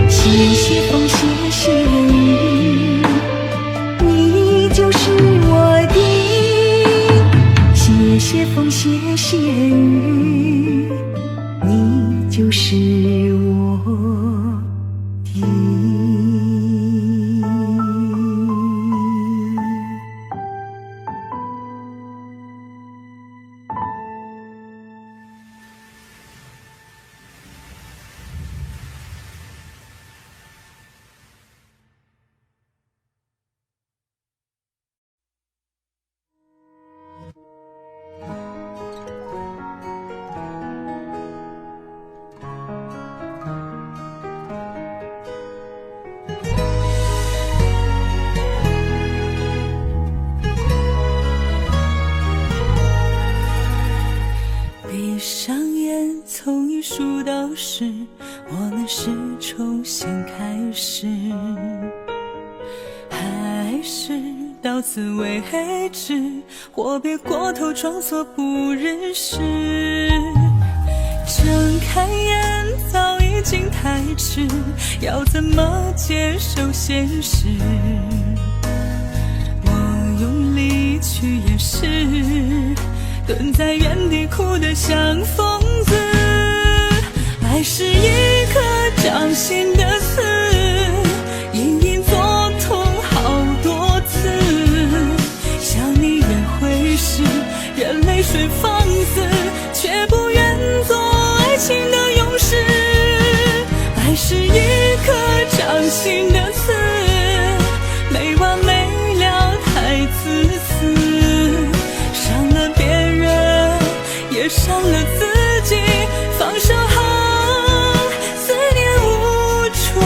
谢谢风，谢谢雨，你就是我的。谢谢风，谢谢雨，你就是我的。闭上眼，从一数到10，我们是重新开始，还是到此为止？或别过头装作不认识。睁开眼，早已经太迟，要怎么接受现实？我用力去掩饰，蹲在原地哭得像疯子。爱是一颗掌心的刺，隐隐作痛好多次。想你约会时，任泪水放肆，却不愿做爱情的勇士。爱是一颗掌心的刺，没完没了太自私，伤了别人也伤了自己。放手后思念无处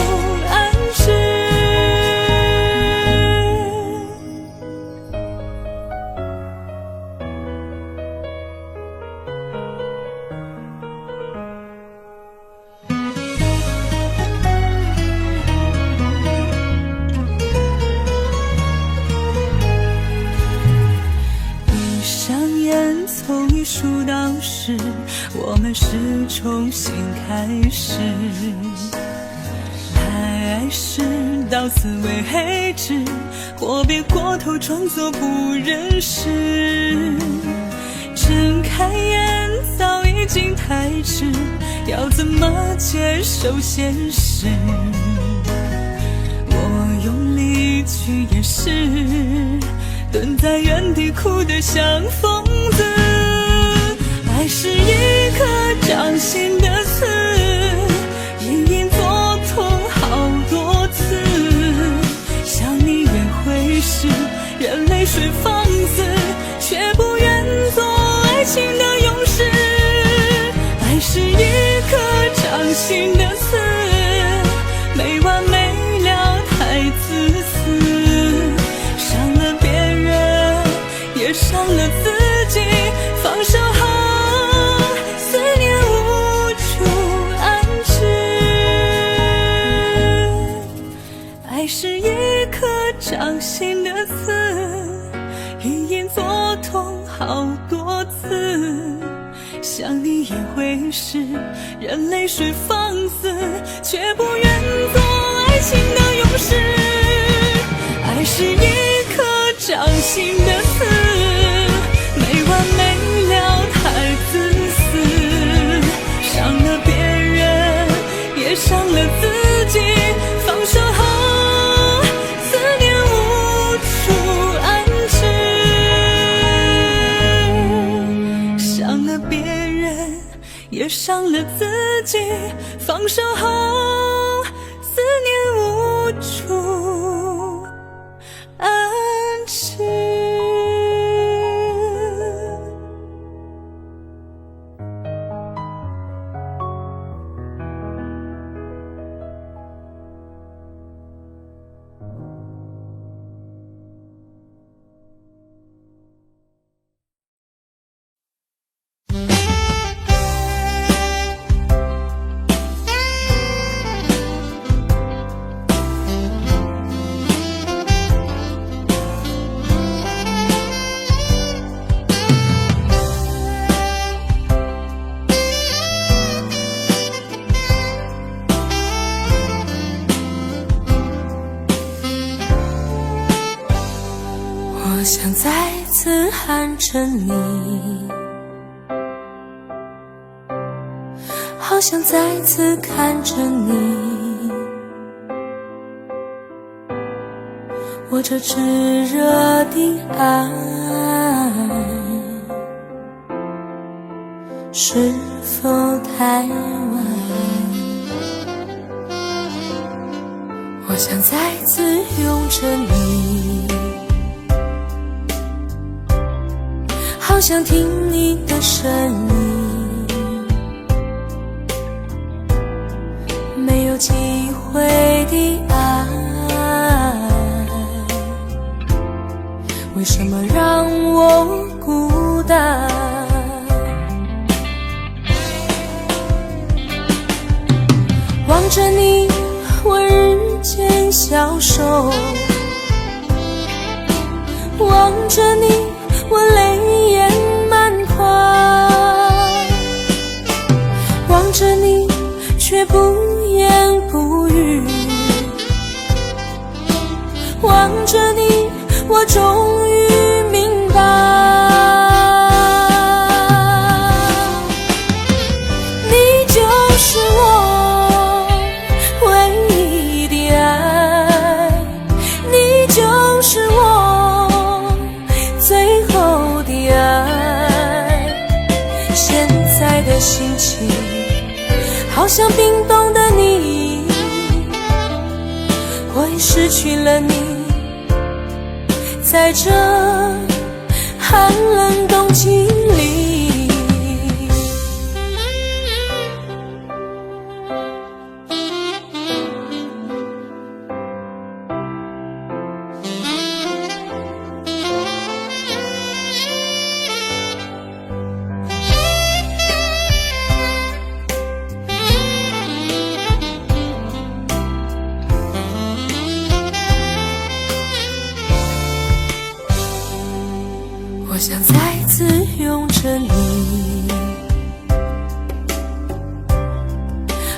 安置。闭上眼，从一数到10，我们是重新开始，还是到此为止？或别过头装作不认识。睁开眼，早已经太迟，要怎么接受现实？我用力去掩饰，蹲在原地哭得像疯子。爱是一颗掌心的刺，隐隐作痛好多次。想你约会时，任泪水放肆，却不愿做爱情的勇士。爱是一颗掌心的刺，没完没了太自私，伤了别人也伤了自己。放手后思念无处安置。爱是一颗掌心的刺，隐隐作痛好多次。想你约会时，任泪水放肆，却不愿做爱情的勇士。爱是一颗掌心的刺，没完没了太自私，伤了别人也伤了自己。放手后思念无处安置，伤了别人也伤了自己。放手后思念无处安置。我想再次喊着你，好想再次看着你，我这炙热的爱是否太晚？我想再次拥着你，好想听你的声音，没有机会的爱，为什么让我孤单？望着你，我日渐消瘦，望着你，我泪眼满眶，望着你，却不言不语，望着你，我终于明白，你就是我唯一的爱，你就是我最后的爱。现在的心情好像冰冻的你，我已失去了你，在这寒冷冬季里。我想再次拥着你，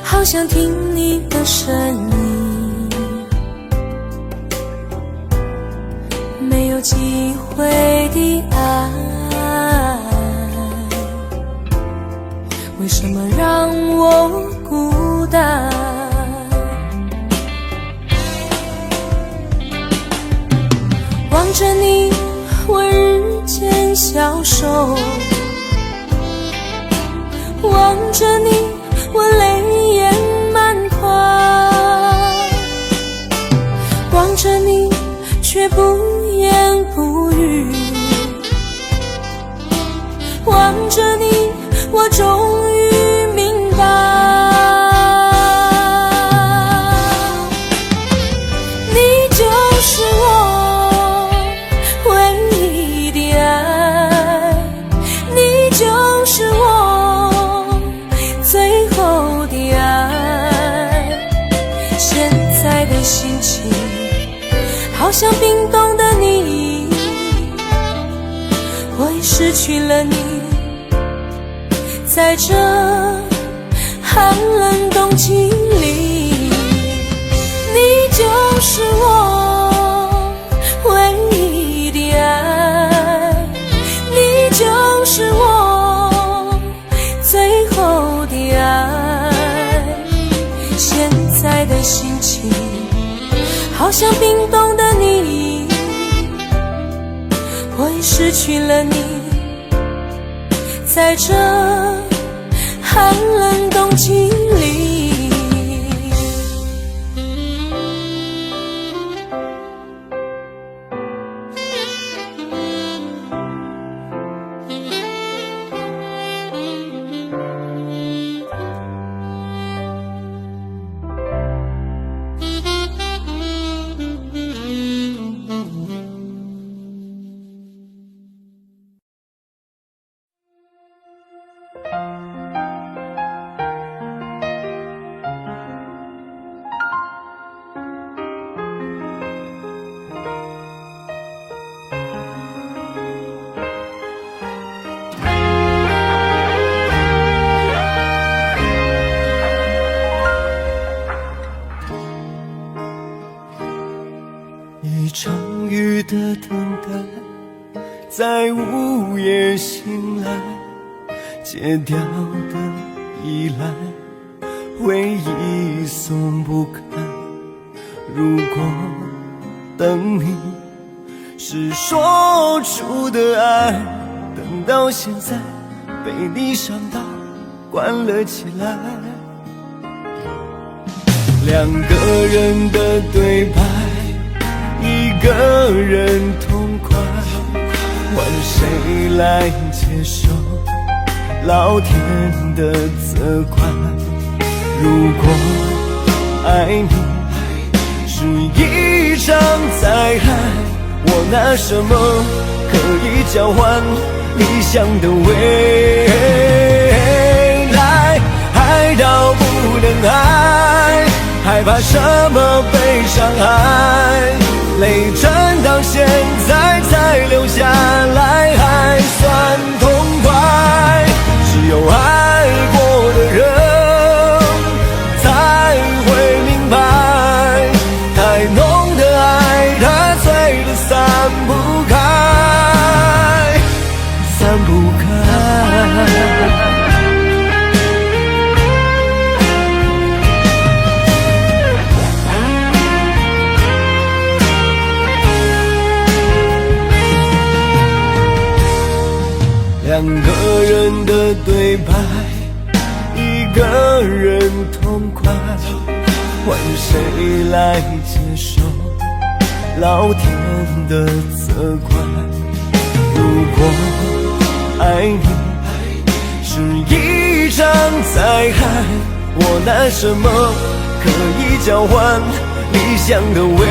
好想听你的声音，没有机会的爱，为什么让我孤单？望着你，我日渐消瘦，望着你，我泪眼满眶，望着你，却不言不语，望着你，我终于明白，你就是我唯一的爱，你就是我最后的爱。现在的心情好像冰冻的你，我已失去了你，在这寒冷冬季里，你就是我唯一的爱，你就是我最后的爱。现在的心情好像冰冻的你，我已失去了你，在这寒冷冬季里。一场雨的等待，在午夜醒来，戒掉的依赖，回忆松不开。如果等你是说出的爱，等到现在被你伤到关了起来。两个人的对白，一个人痛快，换谁来接受老天的责怪？如果爱你是一场灾害，我拿什么可以交换理想的未来？爱到不能爱，害怕什么被伤害，泪真到现在才流下来，还算痛快。只有爱过的人才会明白，太浓的爱它醉了散不开，散不开。两个人的对白，一个人痛快，换谁来接受老天的责怪？如果爱你是一场灾害，我拿什么可以交换理想的未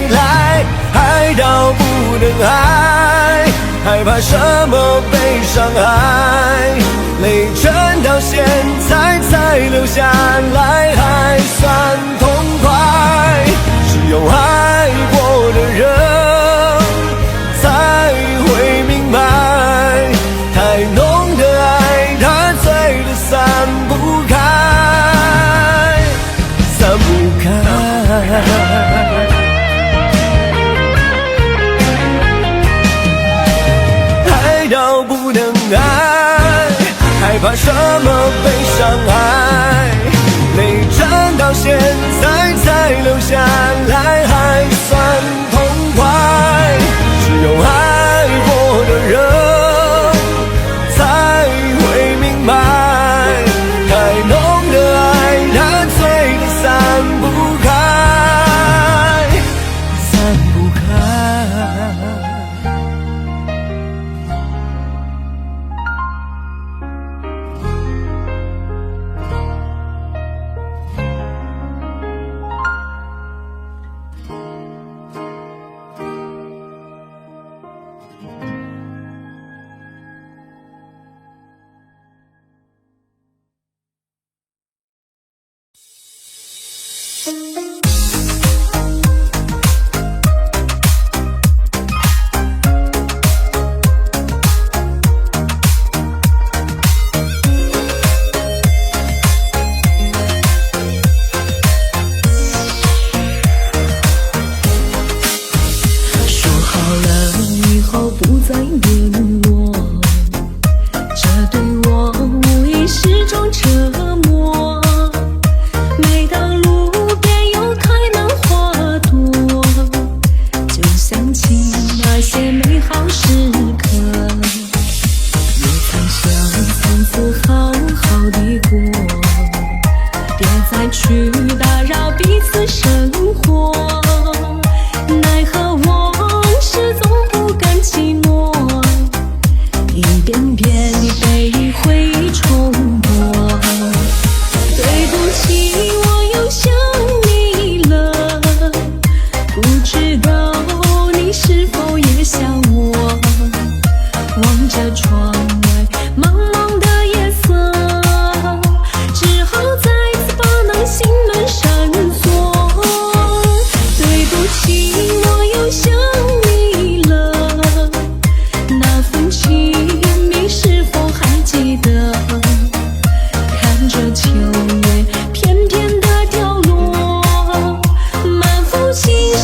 来？爱到不能爱，害怕什么被伤害，泪真到现在才流下来，还算痛快。只有爱过的人才会明白，太浓的爱它醉了散不开，散不开。到不能爱，害怕什么被伤害，泪真到现在才流下来，还算痛快。只有爱过的人才会明白，太浓的爱它醉得散不开，散不开。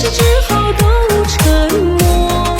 只好都沉默。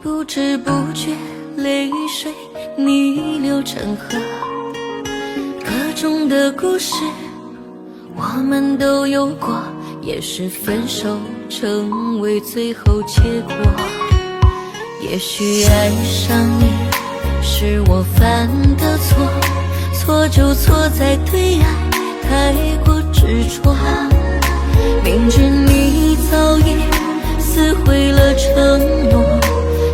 不知不觉泪水逆流成河，各种的故事我们都有过，也是分手成为最后结果。也许爱上你是我犯的错，错就错在对爱太过执着，明知你早已撕毁了承诺，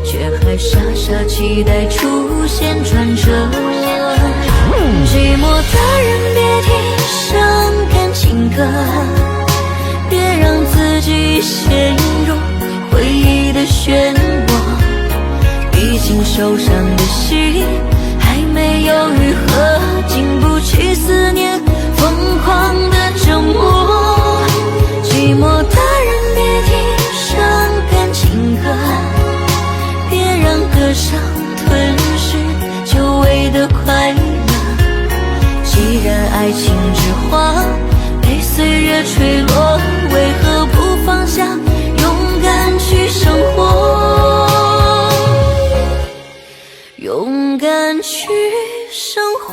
却还傻傻期待出现转折。寂寞的人别提伤感情歌，别让自己陷入回忆的漩涡，毕竟受伤的心还没有愈合，经不起思念疯狂的折磨。寂寞的人别提伤感情歌，别让歌声吞噬久违的快乐。既然爱情之花被岁月吹落，为何不放下，勇敢去生活，勇敢去生活。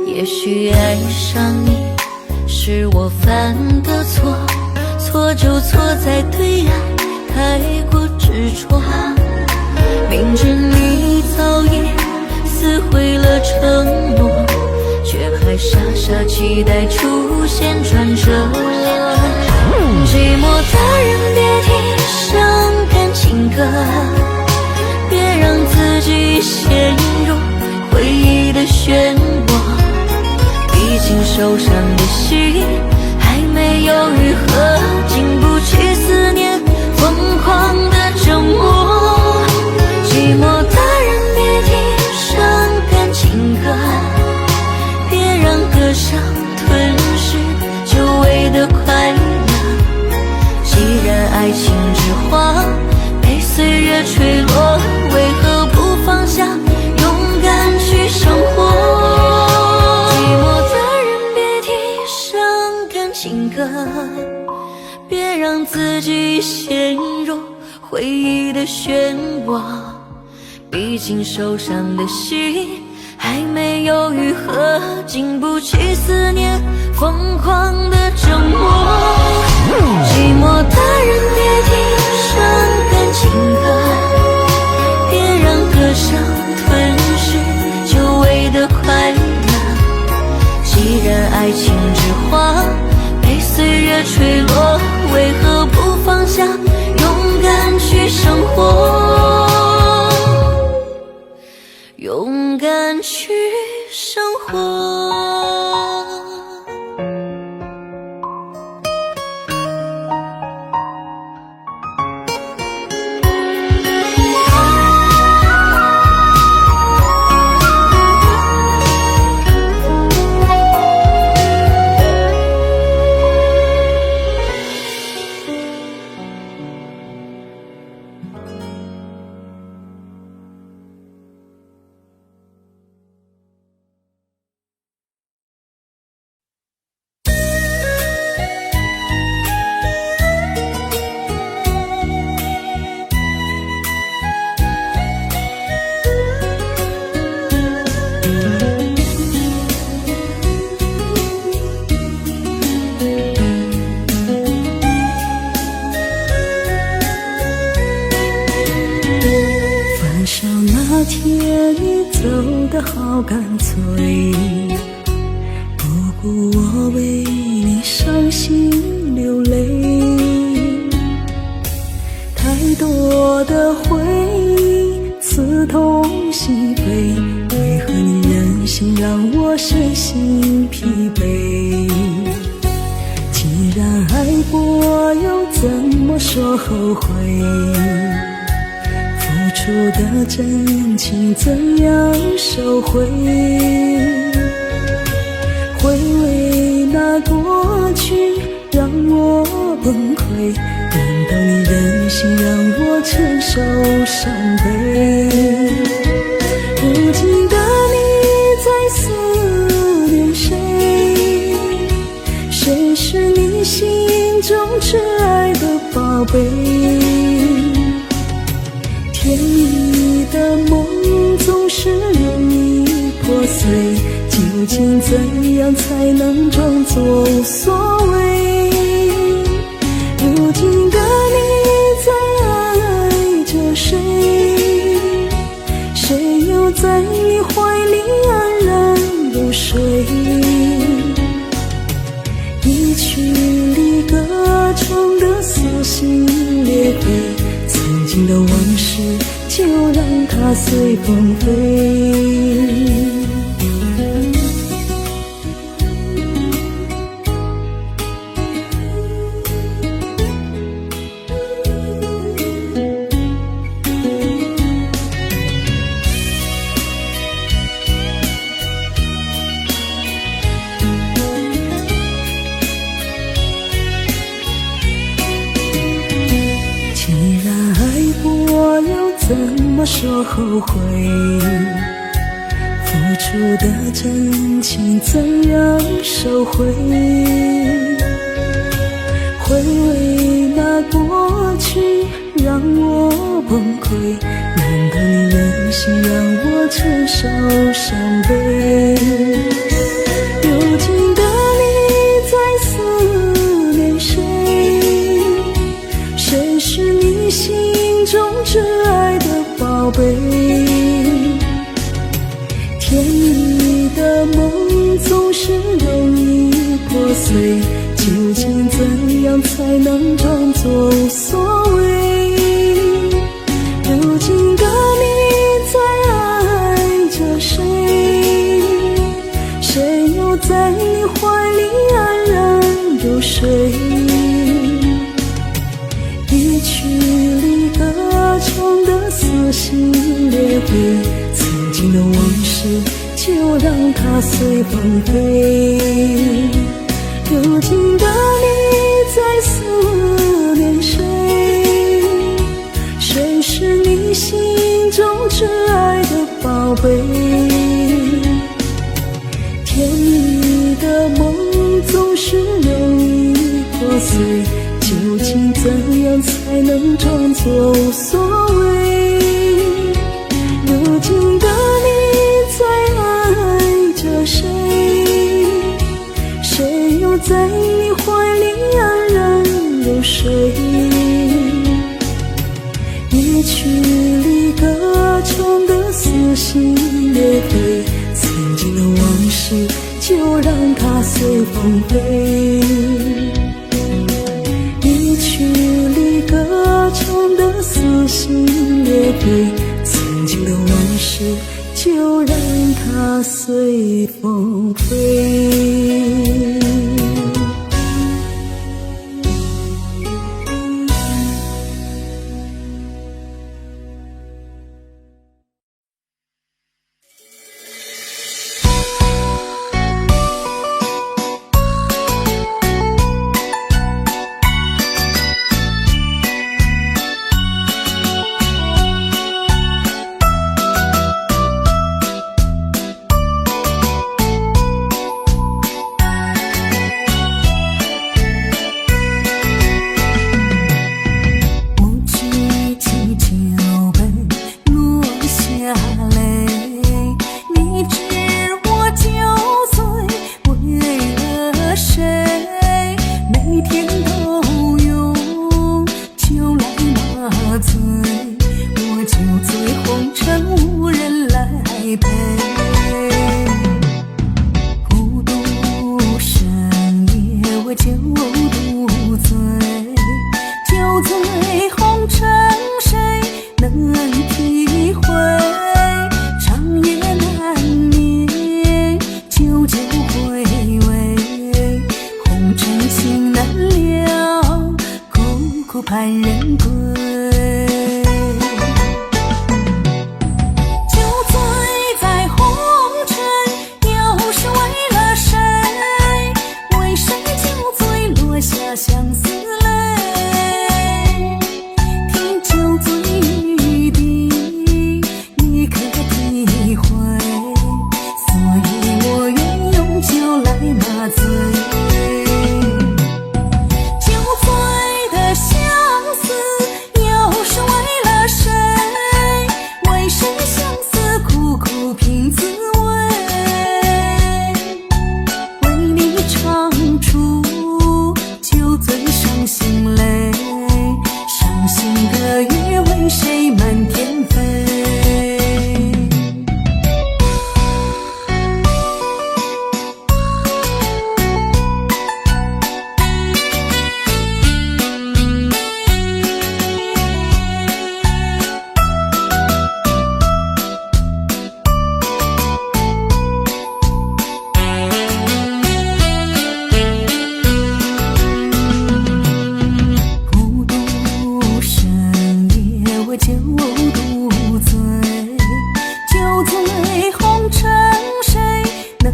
也许爱上你是我犯的错，错就错在对爱太过执着，明知你早已撕毁了承诺，却还傻傻期待出现转折。寂寞的人别提伤感情歌，别让自己陷入回忆的漩涡，毕竟受伤的心还没有愈合，经不起思念疯狂的折磨。寂寞的人别提伤感情歌，别让歌声吞噬久违的快乐。既然爱情之花被岁月吹落，为何不放下，勇敢去生活。情歌，别让自己陷入回忆的漩涡，毕竟受伤的心还没有愈合，经不起思念疯狂的折磨。寂寞的人别提伤感情歌，别让歌声吞噬久违的快乐。既然爱情之花被岁月吹落，为何不放下，勇敢去生活，勇敢去生活。那天你走得好干脆，不顾我为你伤心流泪，太多的回忆刺痛心扉，为何你任性让我身心疲惫？既然爱过又怎么说后悔？付出的真情怎样收回？那过去让我崩溃？难道你忍心让我承受伤悲？如今的你在思念谁？谁是你心中挚爱的宝贝？甜蜜的梦总是容易破碎，究竟怎样才能装作无所谓？如今的你在爱着谁？谁又在你怀里安然入睡？一曲离歌中的撕心裂肺，曾经的往事就让它随风飞。怎么说后悔？付出的真情怎样收回？回味那过去让我崩溃，难道你忍心让我承受伤悲？如今的你在思念谁？谁是你心中挚爱的宝贝？甜蜜的梦总是容易破碎，究竟怎样才能装作无所谓？如今的你在爱着谁？谁又在你怀里安然入睡？一曲离歌中的撕心裂肺，曾经的往事就让它随风飞。如今的你在思念谁？谁是你心中挚爱的宝贝？甜蜜的梦总是容易破碎，究竟怎样才能装作无所谓？如今的你在爱着谁？谁又在你怀里安然入睡？一曲离歌中的撕心裂肺，曾经的往事就让它随风飞。一曲离歌中的撕心裂肺，曾经的往事就让它随风飞。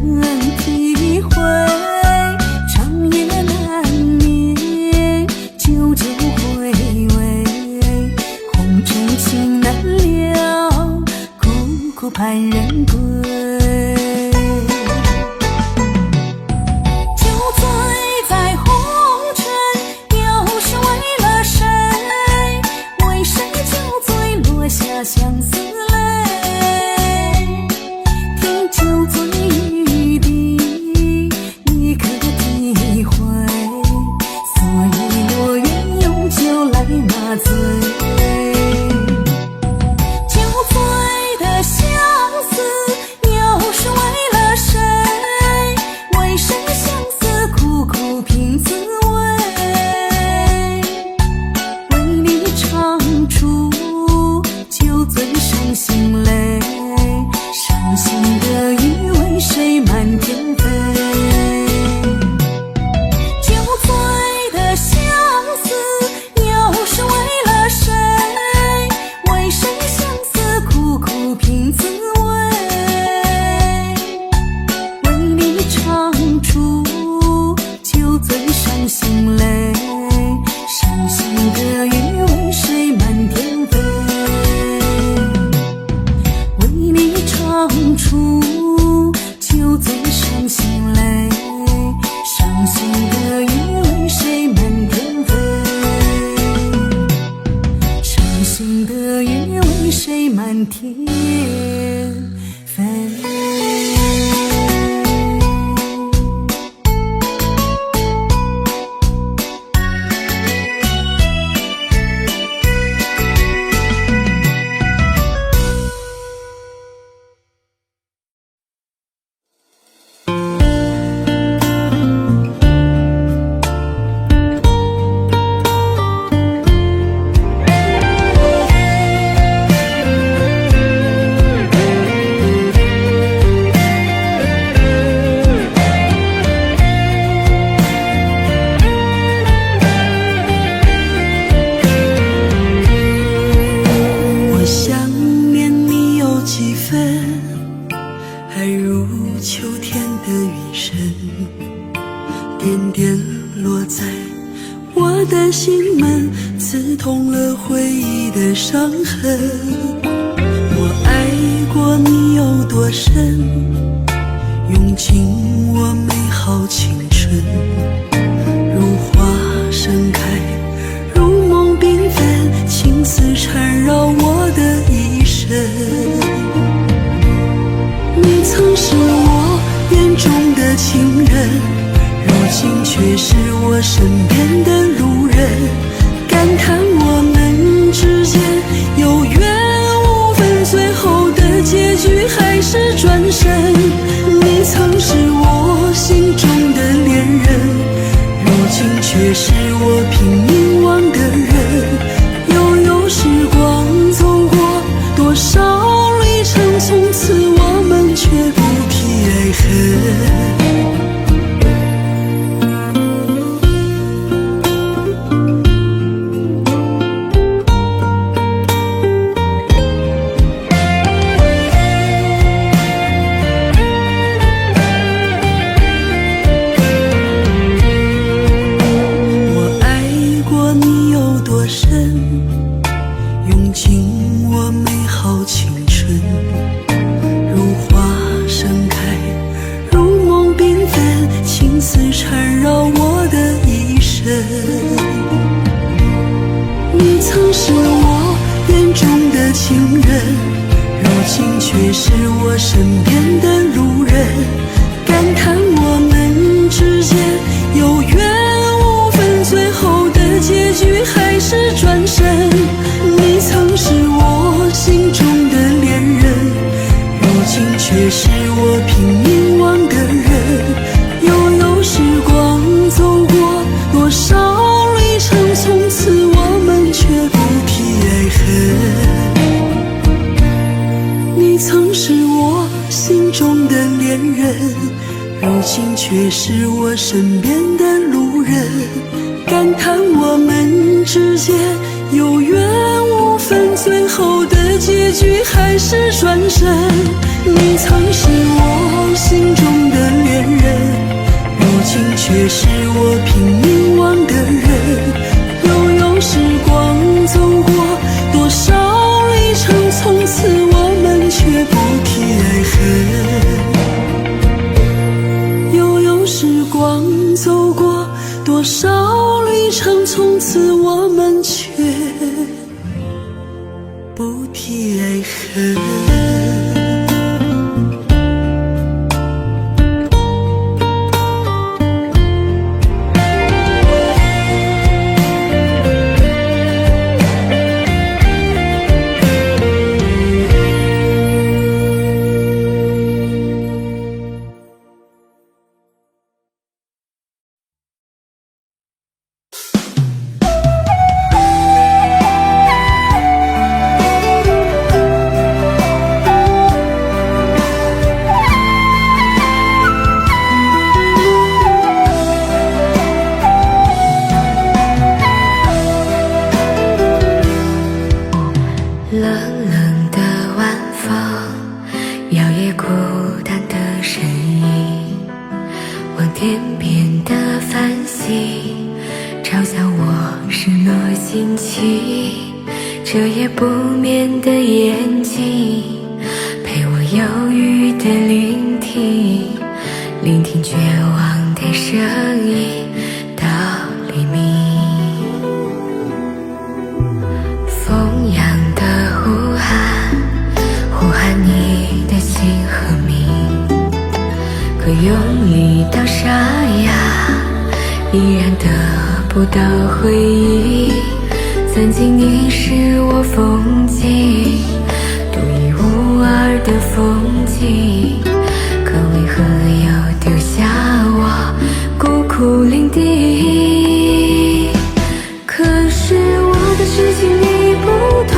能体会，长夜难眠，久久回味，红尘情难了，苦苦盼人归。酒醉在红尘，又是为了谁？为谁酒醉落下相思泪？听酒醉欲滴，你可体会？所以我愿用酒来麻醉。酒醉的相思，又是为了谁？为谁相思苦苦凭滋味？为你唱出酒醉伤心泪，伤心的雨为谁满天飞？酒醉的相思，又是为了谁？为谁相思苦苦凭滋味？为你唱出酒醉伤心泪，伤心的雨为谁满天飞？为你唱出酒醉伤心泪，伤心的雨为谁满天飞？伤心的雨为谁满天飞？我想念你有几分，还如秋天的雨声，点点落在我的心门，刺痛了回忆的伤痕。我爱过你有多深，用尽我美好青春，如花盛开，如梦缤纷，情丝缠绕我的一生。你曾是我眼中的情人，如今却是我身边的路人，感叹我们之间有缘无分，最后的结局还是转身。你曾是我心中的恋人，如今却是我拼命忘的人。悠悠时光走过多少旅程，从此我们却不提爱恨。我爱过你有多深，用尽我美好青春，如花盛开，如梦缤纷，情丝缠绕我的一生。你曾是我眼中的情人，如今却是我身边的路人，感叹我们之间有缘无分，最后的结局还是转身。你曾是我心中的恋人，如今却是我拼命忘的人。悠悠时光走过多少旅程，从此我们却不提爱恨。你曾是我心中的恋人，如今却是我身边的路人，感叹我们之间有缘无分，最后的结局还是转身。你曾是我心中的却是我拼命忘的人。悠悠时光走过，多少旅程，从此我们却不提爱恨。悠悠时光走过，多少旅程，从此我们却不提爱恨。冷冷的晚风，摇曳孤单的身影，望天边的繁星，嘲笑我失落心情。彻夜不眠的眼睛，陪我忧郁的聆听，聆听绝望的声音到黎明。风扬的呼喊，呼喊你的姓和名，可用力到沙哑，依然得不到回应。曾经你是我风景，独一无二的风景，可为何又丢下我孤苦伶仃？可是我的事情你不懂，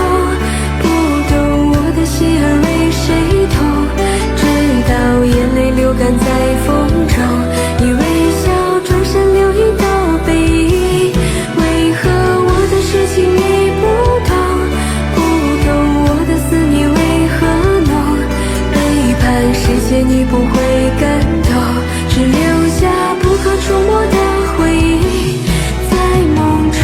不懂我的心儿为谁痛，直到眼泪流干在风中，以微笑转身流溢到背影。为何我的事情你不懂，不懂我的思念为何浓，背叛世界你不会感动，只留下不可触摸的回忆在梦中。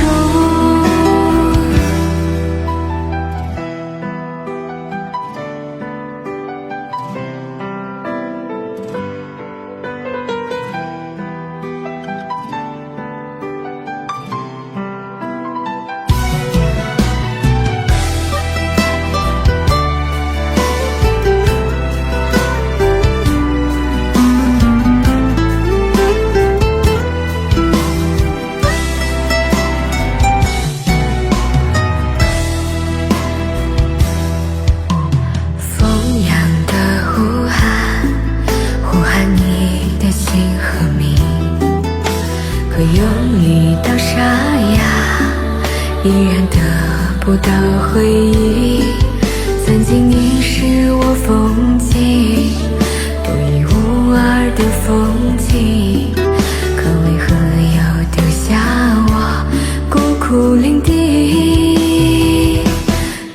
可用力到沙哑，依然得不到回应。曾经你是我风景，独一无二的风景，可为何又丢下我孤苦伶仃？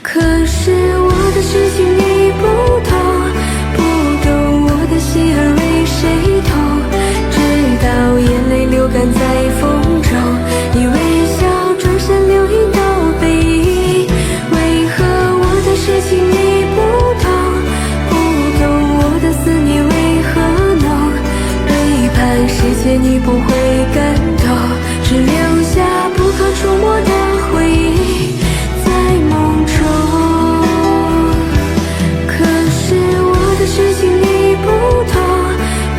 可是我的事情你不懂，不懂我的心儿为谁痛，直到眼泪流干在风中，以微笑转身流溢到背影。为何我的事情你不懂，不懂我的思念为何浓，背叛世界你不会感动，只留下不可触摸的回忆在梦中。可是我的事情你不懂，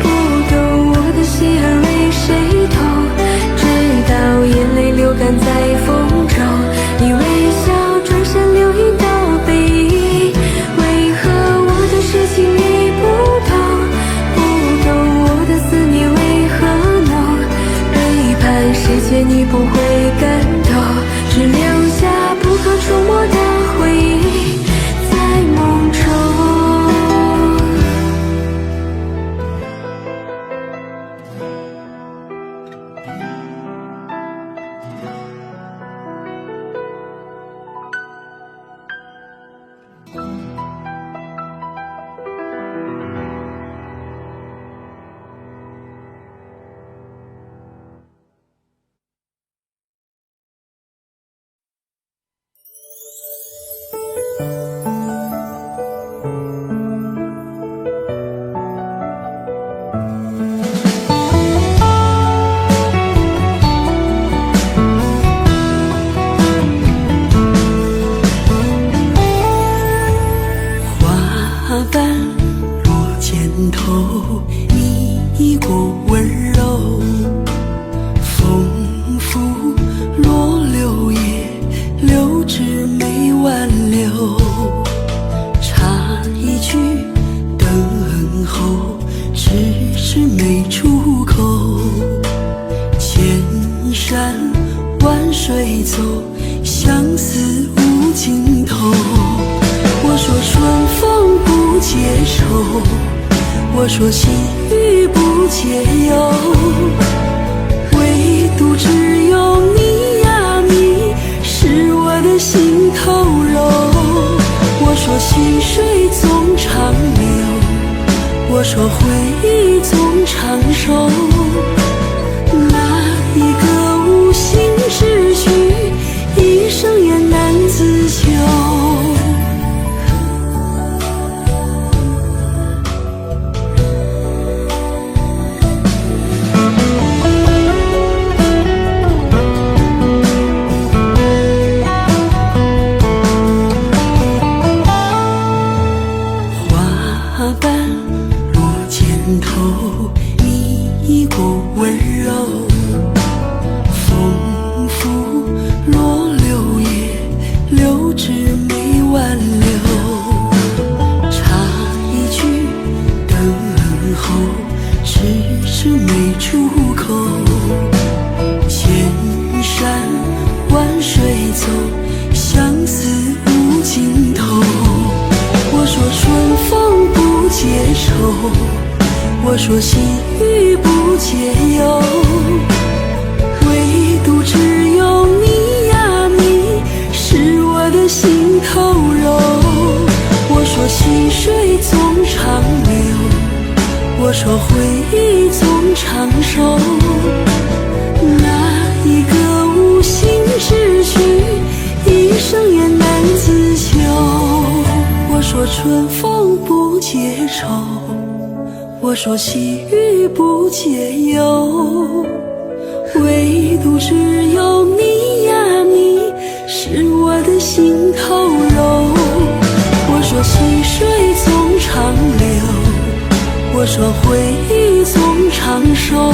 不懂我的心儿为谁痛，直到眼泪流干在风中，以微笑转身流溢到背影。为何我的事情你不懂，不懂我的思念为何浓，背叛世界你不会感动，只留下不可触摸的回忆在梦中。花瓣落肩头，你过温柔，风拂落柳叶，柳枝没挽留。插一句等候，迟迟没出口。千山万水走，相思无尽头。我说春风不解愁，我说细雨不解忧，唯独只有你呀，你是我的心头肉。我说细水总长流，我说回忆总长寿。那一个无心之举，一生也难自救。花瓣落肩头，你过温柔，风拂落柳叶，柳枝没挽留。插一句等候，迟迟没出口。千山万水走，相思无尽头。我说春风不解愁，我说细雨不解忧，唯独只有你呀，你是我的心头肉。我说细水总长流，我说回忆总长寿。那一个无心之举，一生也难自救。我说春风不解愁，我说细雨不解忧，唯独只有你呀，你是我的心头肉。我说细水总长流，我说回忆总长寿。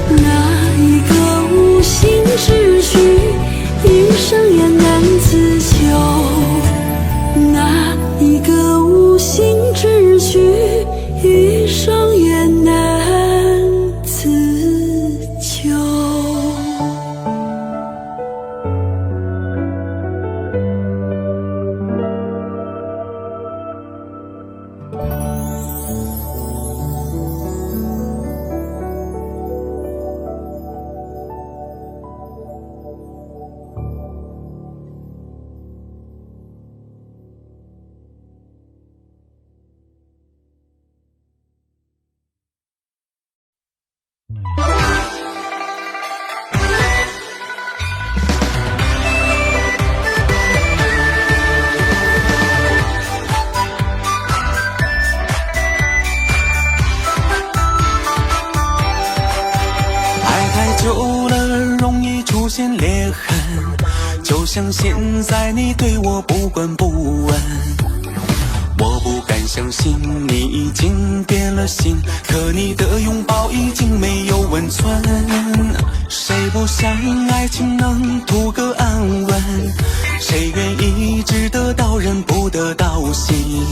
那一个无心之举，一生也难自救。那一个无心之举，一生也难自救。久了容易出现裂痕，就像现在你对我不闻不问。我不敢相信你已经变了心，可你的拥抱已经没有温存。谁不想爱情能图个安稳？谁愿意只得到人不得到心？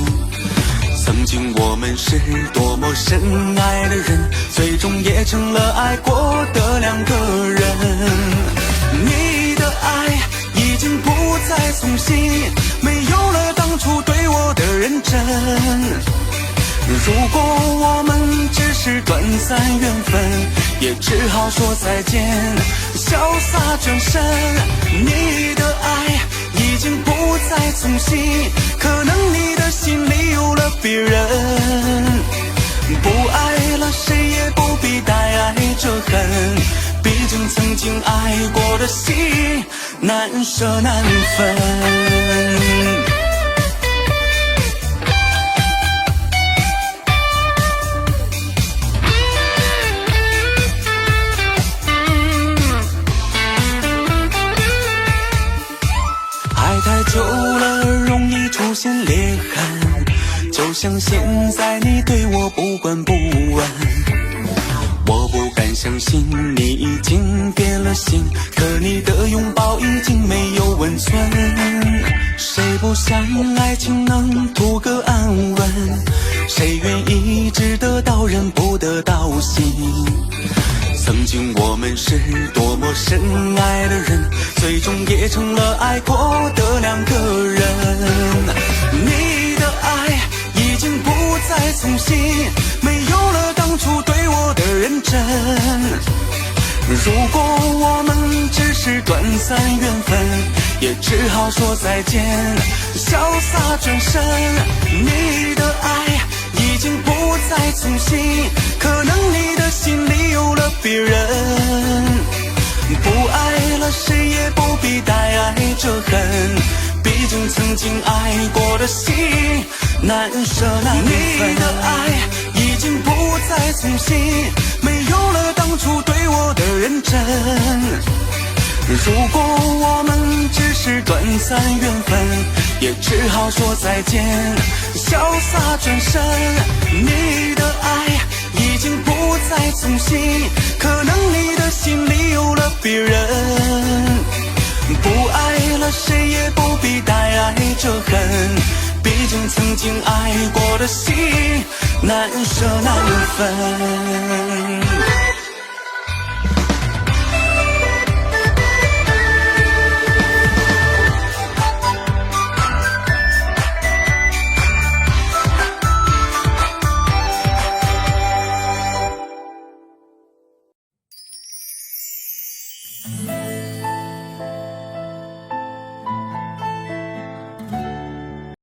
曾经我们是多么深爱的人，最终也成了爱过的两个人。你的爱已经不再从心，没有了当初对我的认真。如果我们只是短暂缘分，也只好说再见，潇洒转身。你的爱已经不再从心，可能你的心里有了别人。不爱了，谁也不必再爱着恨，毕竟曾经爱过的心，难舍难分。想现在你对我不管不问，我不敢相信你已经变了心，可你的拥抱已经没有温存。谁不想爱情能图个安稳？谁愿意只得到人不得到心？曾经我们是多么深爱的人，最终也成了爱过的两个人。你的爱已经不再从心，没有了当初对我的认真。如果我们只是短暂缘分，也只好说再见，潇洒转身。你的爱已经不再从心，可能你的心里有了别人。不爱了，谁也不必再爱着恨，毕竟曾经爱过的心难舍难分。你的爱已经不再从心，没有了当初对我的认真。如果我们只是短暂缘分，也只好说再见，潇洒转身。你的爱已经不再从心，可能你的心里有了别人。不爱了，谁也不必再爱着恨，毕竟曾经爱过的心难舍难分。